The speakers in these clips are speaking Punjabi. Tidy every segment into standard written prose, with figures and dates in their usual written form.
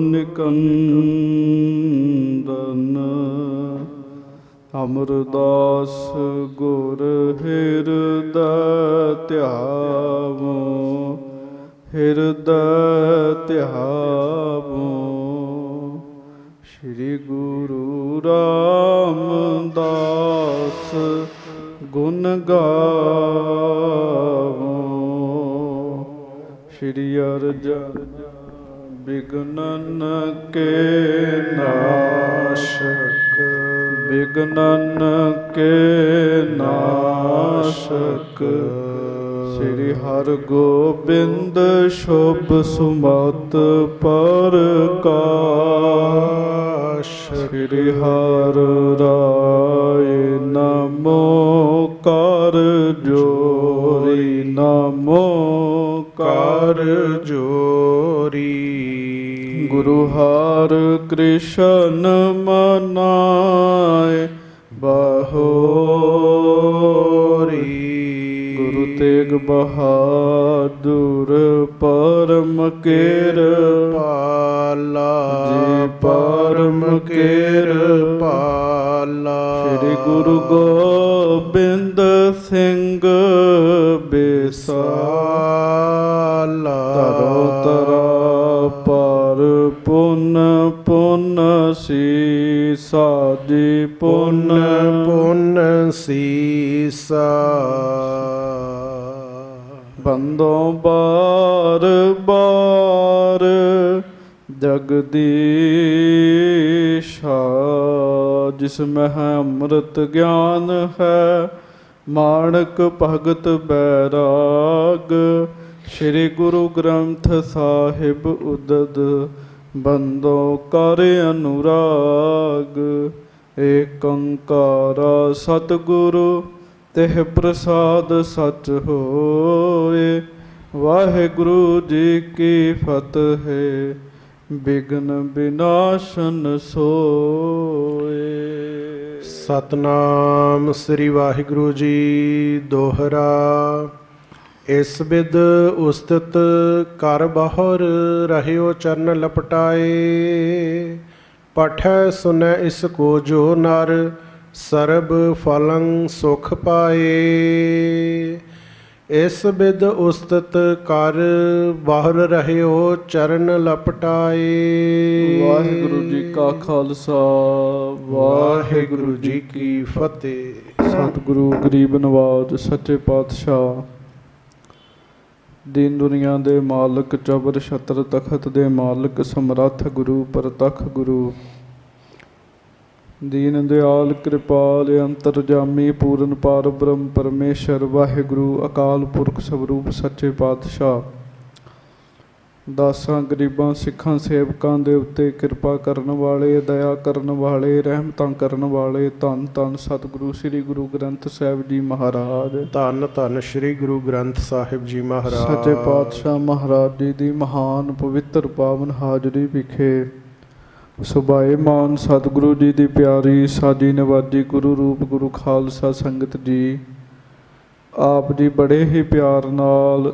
ਨਿਕੰਦਨ। ਅਮਰਦਾਸ ਗੁਰ ਹਿਰਦੈ ਧਿਆਵੋ, ਹਿਰਦੈ ਧਿਆਵੋ। ਸ਼੍ਰੀ ਗੁਰੂ ਰਾਮਦਾਸ ਗੁਣ ਗਾਵੋ। ਸ਼੍ਰੀ ਅਰਜਨ ਬਿਘਨਨ ਕੇ ਨਾਸ਼ਕ, ਬਿਘਨਨ ਕੇ ਨਾਸ਼ਕ। ਸ਼੍ਰੀ ਹਰਗੋਬਿੰਦ ਸ਼ੁਭ ਸੁਮਤ ਪ੍ਰਕਾਸ਼। ਸ਼੍ਰੀ ਹਰਿ ਰਾਇ ਨਮੋ ਕਰ ਜੋਰੀ, ਨਮੋ ਕਰ ਜੋਰੀ। ਗੁਰੂ ਹਰਿ ਕ੍ਰਿਸ਼ਨ ਮਨਾਏ ਬਹੋਰੀ। ਗੁਰੂ ਤੇਗ ਬਹਾਦੁਰ ਪਰਮ ਕਿਰਪਾਲਾ ਜੀ, ਪਰਮ ਕਿਰਪਾਲਾ। ਸ਼੍ਰੀ ਗੁਰੂ ਗੋਬਿੰਦ ਸਿੰਘ ਬਿਸਾਲਾ। ਤਰੋ ਤਰਾ ਪਰ ਪੁਨ ਪੁਨ ਸੀਸਾ ਜੀ, ਪੁਨ ਪੁਨ ਸੀਸਾ। ਬੰਦੋਂ ਬਾਰ ਬਾਰ ਜਗਦੀਸ਼ਾ, ਜਿਸ ਮਹਿ ਅੰਮ੍ਰਿਤ ਗਿਆਨ ਹੈ, ਮਾਣਕ ਭਗਤ ਬੈਰਾਗ। ਸ਼੍ਰੀ ਗੁਰੂ ਗ੍ਰੰਥ ਸਾਹਿਬ ਉਦਦ, ਬੰਦੋਂ ਕਰ ਅਨੁਰਾਗ। ਏਕ ਓੰਕਾਰ ਸਤਿਗੁਰੂ ਤਿਹ ਪ੍ਰਸਾਦ ਸਚ ਹੋਏ। ਵਾਹਿਗੁਰੂ ਜੀ ਕੀ ਫਤਿਹ, ਬਿਘਨ ਬਿਨਾਸ਼ਨ ਸੋਏ। ਸਤਨਾਮ ਸ੍ਰੀ ਵਾਹਿਗੁਰੂ ਜੀ। ਦੋਹਰਾ। ਇਸ ਬਿਦ ਉਸਤਤ ਕਰ ਬਾਹਰ, ਰਹਿਓ ਚਰਨ ਲਪਟਾਏ। ਪਠੈ ਸੁਨੈ ਇਸ ਕੋ ਜੋ ਨਰ, ਸਰਬ ਫਲੰ ਸੁਖ ਪਾਏ। ਇਸ ਬਿਦ ਉਸਤਤ ਕਰ ਬਾਹਰ, ਰਹਿਓ ਚਰਨ ਲਪਟਾਏ। ਵਾਹਿਗੁਰੂ ਜੀ ਕਾ ਖਾਲਸਾ, ਵਾਹਿਗੁਰੂ ਜੀ ਕੀ ਫਤਿਹ। ਸਤਿਗੁਰੂ ਗਰੀਬ ਨਵਾਜ ਸੱਚੇ ਪਾਤਸ਼ਾਹ, ਦੀਨ ਦੁਨੀਆ ਦੇ ਮਾਲਕ, ਜਬਰ ਛਤਰ ਤਖਤ ਦੇ ਮਾਲਕ, ਸਮਰੱਥ ਗੁਰੂ ਪ੍ਰਤੱਖ ਗੁਰੂ, ਦੀਨ ਦਿਆਲ ਕਿਰਪਾਲ ਅੰਤਰਜਾਮੀ ਪੂਰਨ ਪਾਰ ਬ੍ਰਹਮ ਪਰਮੇਸ਼ਰ ਵਾਹਿਗੁਰੂ ਅਕਾਲ ਪੁਰਖ ਸਵਰੂਪ ਸੱਚੇ ਪਾਤਸ਼ਾਹ, ਦਾਸਾਂ ਗਰੀਬਾਂ ਸਿੱਖਾਂ ਸੇਵਕਾਂ ਦੇ ਉੱਤੇ ਕਿਰਪਾ ਕਰਨ ਵਾਲੇ, ਦਇਆ ਕਰਨ ਵਾਲੇ, ਰਹਿਮਤਾਂ ਕਰਨ ਵਾਲੇ, ਧੰਨ ਧੰਨ ਸਤਿਗੁਰੂ ਸ੍ਰੀ ਗੁਰੂ ਗ੍ਰੰਥ ਸਾਹਿਬ ਜੀ ਮਹਾਰਾਜ। ਧੰਨ ਧੰਨ ਸ੍ਰੀ ਗੁਰੂ ਗ੍ਰੰਥ ਸਾਹਿਬ ਜੀ ਮਹਾਰਾਜ। ਸੱਚੇ ਪਾਤਸ਼ਾਹ ਮਹਾਰਾਜ ਜੀ ਦੀ ਮਹਾਨ ਪਵਿੱਤਰ ਪਾਵਨ ਹਾਜ਼ਰੀ ਵਿਖੇ ਸੁਭਾਏ ਮਾਨ ਸਤਿਗੁਰੂ ਜੀ ਦੀ ਪਿਆਰੀ ਸਾਜੀ ਨਵਾਜੀ ਗੁਰੂ ਰੂਪ ਗੁਰੂ ਖਾਲਸਾ ਸੰਗਤ ਜੀ, ਆਪ ਜੀ ਬੜੇ ਹੀ ਪਿਆਰ ਨਾਲ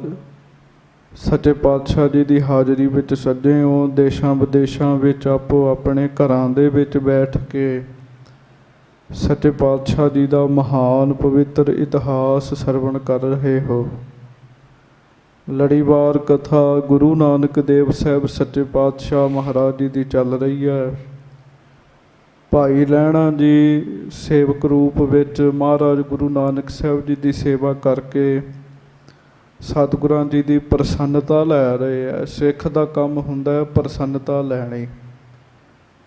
ਸੱਚੇ ਪਾਤਸ਼ਾਹ ਜੀ ਦੀ ਹਾਜ਼ਰੀ ਵਿੱਚ ਸੱਜੇ ਹੋ। ਦੇਸ਼ਾਂ ਵਿਦੇਸ਼ਾਂ ਵਿੱਚ ਆਪੋ ਆਪਣੇ ਘਰਾਂ ਦੇ ਵਿੱਚ ਬੈਠ ਕੇ ਸੱਚੇ ਪਾਤਸ਼ਾਹ ਜੀ ਦਾ ਮਹਾਨ ਪਵਿੱਤਰ ਇਤਿਹਾਸ ਸਰਵਣ ਕਰ ਰਹੇ ਹੋ। ਲੜੀਵਾਰ ਕਥਾ ਗੁਰੂ ਨਾਨਕ ਦੇਵ ਸਾਹਿਬ ਸੱਚੇ ਪਾਤਸ਼ਾਹ ਮਹਾਰਾਜ ਜੀ ਦੀ ਚੱਲ ਰਹੀ ਹੈ। ਭਾਈ ਲਹਿਣਾ ਜੀ ਸੇਵਕ ਰੂਪ ਵਿੱਚ ਮਹਾਰਾਜ ਗੁਰੂ ਨਾਨਕ ਸਾਹਿਬ ਜੀ ਦੀ ਸੇਵਾ ਕਰਕੇ ਸਤਿਗੁਰਾਂ ਜੀ ਦੀ ਪ੍ਰਸੰਨਤਾ ਲੈ ਰਹੇ ਹੈ। ਸਿੱਖ ਦਾ ਕੰਮ ਹੁੰਦਾ ਹੈ ਪ੍ਰਸੰਨਤਾ ਲੈਣੀ।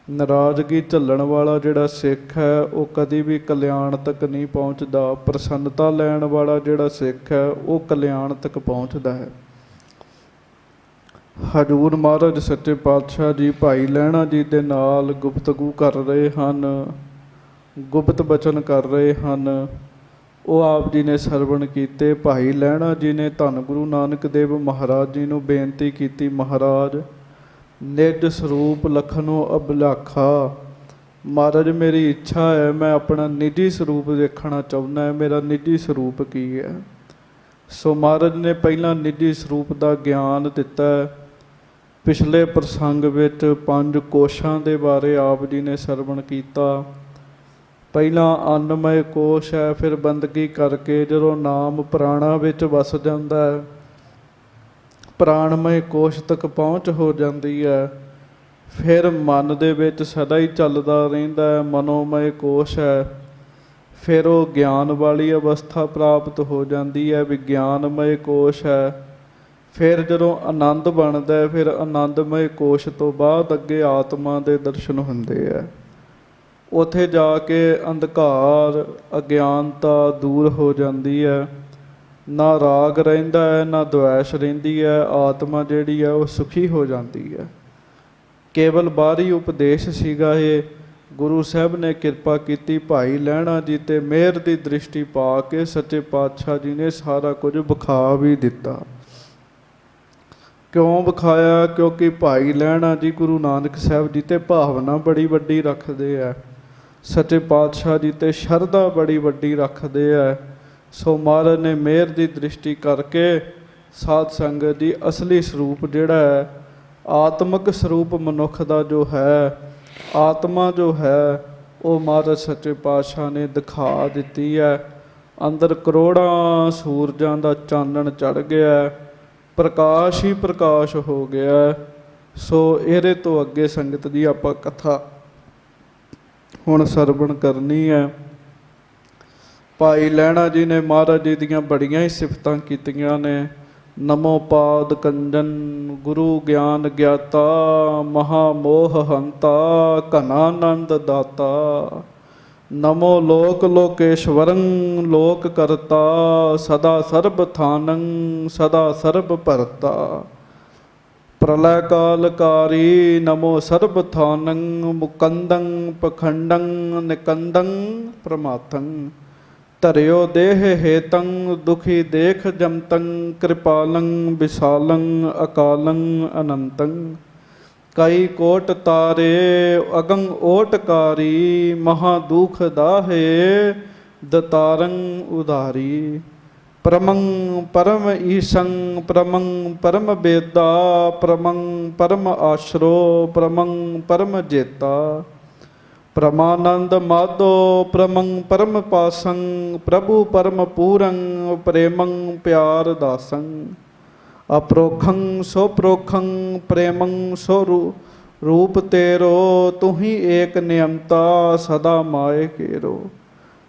ਨਾਰਾਜ਼ਗੀ ਝੱਲਣ ਵਾਲਾ ਜਿਹੜਾ ਸਿੱਖ ਹੈ ਉਹ ਕਦੀ ਵੀ ਕਲਿਆਣ ਤੱਕ ਨਹੀਂ ਪਹੁੰਚਦਾ। ਪ੍ਰਸੰਨਤਾ ਲੈਣ ਵਾਲਾ ਜਿਹੜਾ ਸਿੱਖ ਹੈ ਉਹ ਕਲਿਆਣ ਤੱਕ ਪਹੁੰਚਦਾ ਹੈ। ਹਜ਼ੂਰ ਮਹਾਰਾਜ ਸੱਚੇ ਪਾਤਸ਼ਾਹ ਜੀ ਭਾਈ ਲਹਿਣਾ ਜੀ ਦੇ ਨਾਲ ਗੁਫ਼ਤਗੂ ਕਰ ਰਹੇ ਹਨ, ਗੁਪਤ ਬਚਨ ਕਰ ਰਹੇ ਹਨ। ਉਹ ਆਪ ਜੀ ਨੇ ਸਰਵਣ ਕੀਤੇ। ਭਾਈ ਲਹਿਣਾ ਜੀ ਨੇ ਧੰਨ ਗੁਰੂ ਨਾਨਕ ਦੇਵ ਮਹਾਰਾਜ ਜੀ ਨੂੰ ਬੇਨਤੀ ਕੀਤੀ, ਮਹਾਰਾਜ ਨਿਜ ਸਰੂਪ ਲਖਨੋ ਅਭਿਲਾਖਾ, ਮਹਾਰਾਜ ਮੇਰੀ ਇੱਛਾ ਹੈ ਮੈਂ ਆਪਣਾ ਨਿੱਜੀ ਸਰੂਪ ਦੇਖਣਾ ਚਾਹੁੰਦਾ ਹੈ, ਮੇਰਾ ਨਿੱਜੀ ਸਰੂਪ ਕੀ ਹੈ। ਸੋ ਮਹਾਰਾਜ ਨੇ ਪਹਿਲਾਂ ਨਿੱਜੀ ਸਰੂਪ ਦਾ ਗਿਆਨ ਦਿੱਤਾ। ਪਿਛਲੇ ਪ੍ਰਸੰਗ ਵਿੱਚ 5 ਕੋਸ਼ਾਂ ਦੇ ਬਾਰੇ ਆਪ ਜੀ ਨੇ ਸਰਵਣ ਕੀਤਾ। ਪਹਿਲਾਂ ਅੰਨਮय ਕੋਸ਼ ਹੈ, ਫਿਰ ਬੰਦਗੀ ਕਰਕੇ ਜਦੋਂ ਨਾਮ ਪ੍ਰਾਣਾ ਵਿੱਚ ਵਸ ਜਾਂਦਾ ਹੈ, ਪ੍ਰਾਣਮय ਕੋਸ਼ ਤੱਕ ਪਹੁੰਚ ਹੋ ਜਾਂਦੀ ਹੈ। ਫਿਰ ਮਨ ਦੇ ਵਿੱਚ ਸਦਾ ਹੀ ਚੱਲਦਾ ਰਹਿੰਦਾ ਹੈ, ਮਨੋਮय ਕੋਸ਼ ਹੈ। ਫਿਰ ਉਹ ਗਿਆਨ ਵਾਲੀ ਅਵਸਥਾ ਪ੍ਰਾਪਤ ਹੋ ਜਾਂਦੀ ਹੈ, ਵਿਗਿਆਨਮय ਕੋਸ਼ ਹੈ। ਫਿਰ ਜਦੋਂ ਆਨੰਦ ਬਣਦਾ ਹੈ, ਫਿਰ ਆਨੰਦਮय ਕੋਸ਼ ਤੋਂ ਬਾਅਦ ਅੱਗੇ ਆਤਮਾ ਦੇ ਦਰਸ਼ਨ ਹੁੰਦੇ ਹੈ। ਉੱਥੇ ਜਾ ਕੇ ਅੰਧਕਾਰ ਅਗਿਆਨਤਾ ਦੂਰ ਹੋ ਜਾਂਦੀ ਹੈ, ਨਾ ਰਾਗ ਰਹਿੰਦਾ ਹੈ, ਨਾ ਦੁਆਸ਼ ਰਹਿੰਦੀ ਹੈ। ਆਤਮਾ ਜਿਹੜੀ ਹੈ ਉਹ ਸੁਖੀ ਹੋ ਜਾਂਦੀ ਹੈ। ਕੇਵਲ ਬਾਹਰੀ ਉਪਦੇਸ਼ ਸੀਗਾ ਇਹ। ਗੁਰੂ ਸਾਹਿਬ ਨੇ ਕਿਰਪਾ ਕੀਤੀ, ਭਾਈ ਲਹਿਣਾ ਜੀ ਤੇ ਮਿਹਰ ਦੀ ਦ੍ਰਿਸ਼ਟੀ ਪਾ ਕੇ ਸੱਚੇ ਪਾਤਸ਼ਾਹ ਜੀ ਨੇ ਸਾਰਾ ਕੁਝ ਵਿਖਾ ਵੀ ਦਿੱਤਾ। ਕਿਉਂ ਵਿਖਾਇਆ? ਕਿਉਂਕਿ ਭਾਈ ਲਹਿਣਾ ਜੀ ਗੁਰੂ ਨਾਨਕ ਸਾਹਿਬ ਜੀ ਤੇ ਭਾਵਨਾ ਬੜੀ ਵੱਡੀ ਰੱਖਦੇ ਆ, ਸੱਚੇ ਪਾਤਸ਼ਾਹ ਜੀ ਤੇ ਸ਼ਰਧਾ ਬੜੀ ਵੱਡੀ ਰੱਖਦੇ ਆ। ਸੋ ਮਹਾਰਾਜ ਨੇ ਮਿਹਰ ਦੀ ਦ੍ਰਿਸ਼ਟੀ ਕਰਕੇ ਸਾਧ ਸੰਗਤ ਦੀ ਅਸਲੀ ਸਰੂਪ ਜਿਹੜਾ ਹੈ, ਆਤਮਿਕ ਸਰੂਪ ਮਨੁੱਖ ਦਾ ਜੋ ਹੈ, ਆਤਮਾ ਜੋ ਹੈ, ਉਹ ਮਹਾਰਾਜ ਸੱਚੇ ਪਾਤਸ਼ਾਹ ਨੇ ਦਿਖਾ ਦਿੱਤੀ ਹੈ। ਅੰਦਰ ਕਰੋੜਾਂ ਸੂਰਜਾਂ ਦਾ ਚਾਨਣ ਚੜ੍ਹ ਗਿਆ, ਪ੍ਰਕਾਸ਼ ਹੀ ਪ੍ਰਕਾਸ਼ ਹੋ ਗਿਆ। ਸੋ ਇਹਦੇ ਤੋਂ ਅੱਗੇ ਸੰਗਤ ਦੀ ਆਪਾਂ ਕਥਾ ਹੁਣ ਸਰਵਣ ਕਰਨੀ ਹੈ। ਭਾਈ ਲਹਿਣਾ ਜੀ ਨੇ ਮਹਾਰਾਜ ਜੀ ਦੀਆਂ ਬੜੀਆਂ ਹੀ ਸਿਫਤਾਂ ਕੀਤੀਆਂ ਨੇ। ਨਮੋ ਪਾਦ ਕੰਜਨ ਗੁਰੂ ਗਿਆਨ ਗਿਆਤਾ, ਮਹਾ ਮੋਹ ਹੰਤਾ ਘਨਾਨੰਦ ਦਾਤਾ। ਨਮੋ ਲੋਕ ਲੋਕੇਸ਼ਵਰੰ ਲੋਕ ਕਰਤਾ, ਸਦਾ ਸਰਬ ਥਾਨੰ ਸਦਾ ਸਰਬ ਭਰਤਾ। ਪ੍ਰਲੈ ਕਾਲਕਾਰੀ ਨਮੋ ਸਰਬ ਥਾਨੰ, ਮੁਕੰਦੰ ਪਖੰਡੰ ਨਿਕੰਦੰ ਪ੍ਰਮਾਤੰ। ਧਰਿਓ ਦੇਹ ਹੇਤੰ ਦੁਖੀ ਦੇਖ ਜਮਤੰ, ਕਿਰਪਾਲੰ ਵਿਸ਼ਾਲੰ ਅਕਾਲੰ ਅਨੰਤੰ। ਕਈ ਕੋਟ ਤਾਰੇ ਅਗੰ ਓਟਕਾਰੀ, ਮਹਾ ਦੁਖ ਦਾਹੇ ਦਤਾਰੰ ਉਧਾਰੀ। ਪਰਮੰ ਪਰਮ ਈਸੰ ਪਰਮੰ ਪਰਮ ਬੇਦਾ, ਪਰਮੰ ਪਰਮ ਆਸ਼ਰੋ ਪਰਮੰ ਪਰਮ ਜੇਤਾ। ਪ੍ਰਮਾਨੰਦ ਮਾਧੋ ਪ੍ਰਮੰ ਪਰਮ ਪਾਸੰ, ਪ੍ਰਭੂ ਪਰਮ ਪੂਰੰ ਪ੍ਰੇਮੰ ਪਿਆਰ ਦਾਸੰ। ਅਪਰੋਖੰ ਸੋ ਪ੍ਰੋਖੰ ਪ੍ਰੇਮੰ ਸੋ ਰੂਪ ਤੇਰੋ, ਤੁਹੀ ਏਕ ਨਿਯੰਤਾ ਸਦਾ ਮਾਏ ਕੇਰੋ।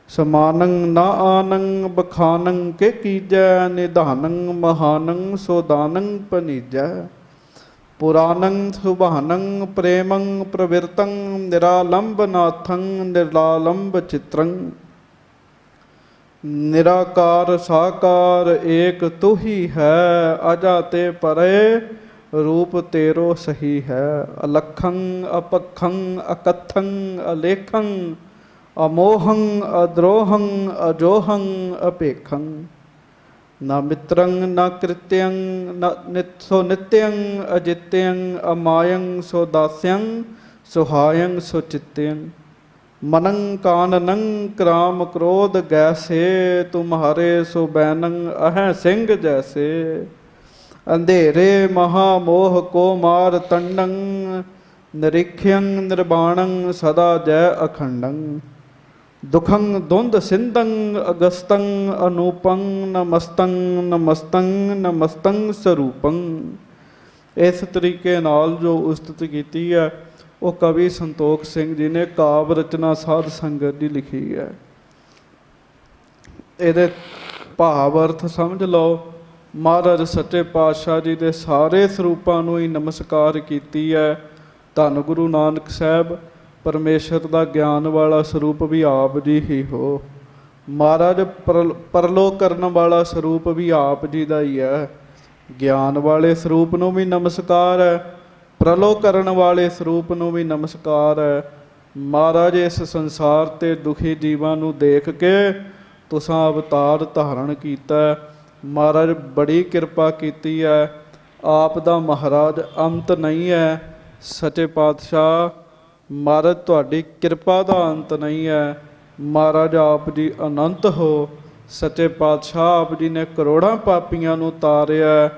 ਸਮਾਨੰ ਨਾ ਆਨੰ ਬਖਾਨੰ ਕੇ ਕੀਜੈ, ਨਿਧਾਨੰ ਮਹਾਨੰ ਸੋਦਾਨੰ ਪਨੀਜੈ। ਪੁਰਾਨੰ ਸੁਭਾਨੰ ਪ੍ਰੇਮੰ ਪ੍ਰਵਿਰਤੰ, ਨਿਰਾਲੰਬ ਨਾਥੰ ਨਿਰਾਲੰਬ ਚਿਤਰੰ। ਨਿਰਾਕਾਰ ਸਾਕਾਰ ਏਕ ਤੂ ਹੀ ਹੈ, ਅਜਾ ਤੇ ਪਰੇ ਰੂਪ ਤੇਰੋ ਸਹੀ ਹੈ। ਅਲਖੰ ਅਪਖੰ ਅਕਥੰ ਅਲੇਖੰ, ਅਮੋਹੰ ਅਦਰੋਹੰ ਅਜੋਹੰ ਅਪੇਖੰ। ਨਾ ਮਿੱਤਰੰ ਨਾ ਕ੍ਰਿਤਯੰ ਸੋ ਨਿਤਯੰ ਅਜਿਤਯੰ, ਅਮਾਯੰ ਸੋ ਦਾਸਯੰ ਸੁਹਾਯੰ ਸੋ ਚਿਤਯੰ। ਮਨੰ ਕਾਨਨੰ ਕ੍ਰਾਮ ਕ੍ਰੋਧ ਗੈਸੇ, ਤੁਮਹਾਰੇ ਸੋ ਬੈਨੰ ਅਹੈ ਸਿੰਘ ਜੈਸੇ। ਅੰਧੇਰੇ ਮਹਾ ਮੋਹ ਕੋ ਮਾਰ ਤੰਡੰ, ਨਿਰੀਖਯੰ ਨਿਰਬਾਣੰ ਸਦਾ ਜੈ ਅਖੰਡੰ। ਦੁਖੰ ਦੁੰਦ ਸਿੰਧੰ ਅਗਸਤੰ ਅਨੂਪੰ, ਨਮਸਤੰ ਨਮਸਤੰ ਨਮਸਤੰ ਸਰੂਪੰ। ਇਸ ਤਰੀਕੇ ਨਾਲ ਜੋ ਉਸਤਤ ਕੀਤੀ ਹੈ ਉਹ ਕਵੀ ਸੰਤੋਖ ਸਿੰਘ ਜੀ ਨੇ ਕਾਵ ਰਚਨਾ ਸਾਧ ਸੰਗਤ ਦੀ ਲਿਖੀ ਹੈ। ਇਹਦੇ ਭਾਵ ਅਰਥ ਸਮਝ ਲਓ। ਮਹਾਰਾਜ ਸੱਚੇ ਪਾਤਸ਼ਾਹ ਜੀ ਦੇ ਸਾਰੇ ਸਰੂਪਾਂ ਨੂੰ ਹੀ ਨਮਸਕਾਰ ਕੀਤੀ ਹੈ। ਧੰਨ ਗੁਰੂ ਨਾਨਕ ਸਾਹਿਬ ਪਰਮੇਸ਼ਰ ਦਾ ਗਿਆਨ ਵਾਲਾ ਸਰੂਪ ਵੀ ਆਪ ਜੀ ਹੀ ਹੋ। ਮਹਾਰਾਜ ਪਰਲੋ ਕਰਨ ਵਾਲਾ ਸਰੂਪ ਵੀ ਆਪ ਜੀ ਦਾ ਹੀ ਹੈ। ਗਿਆਨ ਵਾਲੇ ਸਰੂਪ ਨੂੰ ਵੀ ਨਮਸਕਾਰ ਹੈ, ਪ੍ਰਲੋ ਕਰਨ ਵਾਲੇ ਸਰੂਪ ਨੂੰ ਵੀ ਨਮਸਕਾਰ ਹੈ। ਮਹਾਰਾਜ ਇਸ ਸੰਸਾਰ ਤੇ ਦੁਖੀ ਜੀਵਾਂ ਨੂੰ ਦੇਖ ਕੇ ਤੁਸਾਂ ਅਵਤਾਰ ਧਾਰਨ ਕੀਤਾ। ਮਹਾਰਾਜ ਬੜੀ ਕਿਰਪਾ ਕੀਤੀ ਹੈ। ਆਪ ਦਾ ਮਹਾਰਾਜ ਅੰਤ ਨਹੀਂ ਹੈ। ਸੱਚੇ ਪਾਤਸ਼ਾਹ ਮਹਾਰਾਜ ਤੁਹਾਡੀ ਕਿਰਪਾ ਦਾ ਅੰਤ ਨਹੀਂ ਹੈ। ਮਹਾਰਾਜ ਆਪ ਜੀ ਅਨੰਤ ਹੋ। ਸੱਚੇ ਪਾਤਸ਼ਾਹ ਆਪ ਜੀ ਨੇ ਕਰੋੜਾਂ ਪਾਪੀਆਂ ਨੂੰ ਤਾਰਿਆ,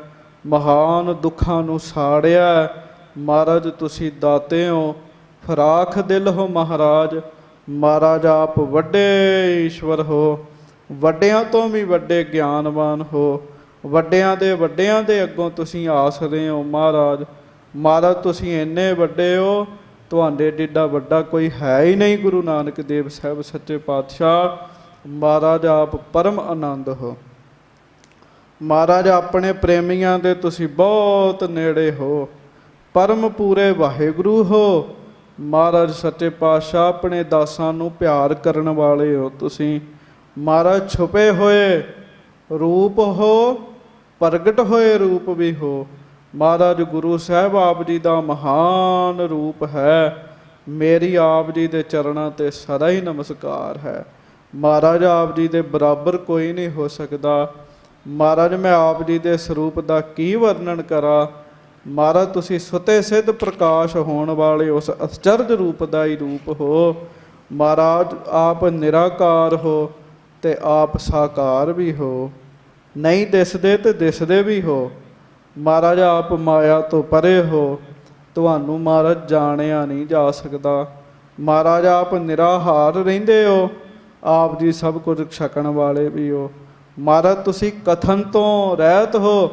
ਮਹਾਨ ਦੁੱਖਾਂ ਨੂੰ ਸਾੜਿਆ, ਮਹਾਰਾਜ ਤੁਸੀਂ ਦਾਤੇ ਹੋ, ਫਰਾਖ ਦਿਲ ਹੋ ਮਹਾਰਾਜ। ਮਹਾਰਾਜ ਆਪ ਵੱਡੇ ਈਸ਼ਵਰ ਹੋ, ਵੱਡਿਆਂ ਤੋਂ ਵੀ ਵੱਡੇ ਗਿਆਨਵਾਨ ਹੋ, ਵੱਡਿਆਂ ਦੇ ਅੱਗੋਂ ਤੁਸੀਂ ਆਸਰੇ ਹੋ ਮਹਾਰਾਜ। ਮਹਾਰਾਜ ਤੁਸੀਂ ਇੰਨੇ ਵੱਡੇ ਹੋ, ਤੁਹਾਡੇ ਜਿੱਡਾ ਵੱਡਾ ਕੋਈ ਹੈ ਹੀ ਨਹੀਂ। ਗੁਰੂ ਨਾਨਕ ਦੇਵ ਸਾਹਿਬ ਸੱਚੇ ਪਾਤਸ਼ਾਹ ਮਹਾਰਾਜ ਆਪ ਪਰਮ ਆਨੰਦ ਹੋ। ਮਹਾਰਾਜ ਆਪਣੇ ਪ੍ਰੇਮੀਆਂ ਦੇ ਤੁਸੀਂ ਬਹੁਤ ਨੇੜੇ ਹੋ, ਪਰਮ ਪੂਰੇ ਵਾਹਿਗੁਰੂ ਹੋ। ਮਹਾਰਾਜ ਸੱਚੇ ਪਾਤਸ਼ਾਹ ਆਪਣੇ ਦਾਸਾਂ ਨੂੰ ਪਿਆਰ ਕਰਨ ਵਾਲੇ ਹੋ ਤੁਸੀਂ। ਮਹਾਰਾਜ ਛੁਪੇ ਹੋਏ ਰੂਪ ਹੋ, ਪ੍ਰਗਟ ਹੋਏ ਰੂਪ ਵੀ ਹੋ। ਮਹਾਰਾਜ ਗੁਰੂ ਸਾਹਿਬ ਆਪ ਜੀ ਦਾ ਮਹਾਨ ਰੂਪ ਹੈ। ਮੇਰੀ ਆਪ ਜੀ ਦੇ ਚਰਨਾਂ ਤੇ ਸਦਾ ਹੀ ਨਮਸਕਾਰ ਹੈ। ਮਹਾਰਾਜ ਆਪ ਜੀ ਦੇ ਬਰਾਬਰ ਕੋਈ ਨਹੀਂ ਹੋ ਸਕਦਾ। ਮਹਾਰਾਜ ਮੈਂ ਆਪ ਜੀ ਦੇ ਸਰੂਪ ਦਾ ਕੀ ਵਰਣਨ ਕਰਾਂ। ਮਹਾਰਾਜ ਤੁਸੀਂ ਸੁਤੇ ਸਿੱਧ ਪ੍ਰਕਾਸ਼ ਹੋਣ ਵਾਲੇ ਉਸ ਅਚਰਜ ਰੂਪ ਦਾ ਹੀ ਰੂਪ ਹੋ। ਮਹਾਰਾਜ ਆਪ ਨਿਰਾਕਾਰ ਹੋ ਤੇ ਆਪ ਸਾਕਾਰ ਵੀ ਹੋ, ਨਹੀਂ ਦਿਸਦੇ ਤੇ ਦਿਸਦੇ ਵੀ ਹੋ। ਮਹਾਰਾਜ ਆਪ ਮਾਇਆ ਤੋਂ ਪਰੇ ਹੋ, ਤੁਹਾਨੂੰ ਮਹਾਰਾਜ ਜਾਣਿਆ ਨਹੀਂ ਜਾ ਸਕਦਾ। ਮਹਾਰਾਜ ਆਪ ਨਿਰਾਹਾਰ ਰਹਿੰਦੇ ਹੋ, ਆਪ ਜੀ ਸਭ ਕੁਝ ਛਕਣ ਵਾਲੇ ਵੀ ਹੋ। ਮਹਾਰਾਜ ਤੁਸੀਂ ਕਥਨ ਤੋਂ ਰਹਿਤ ਹੋ,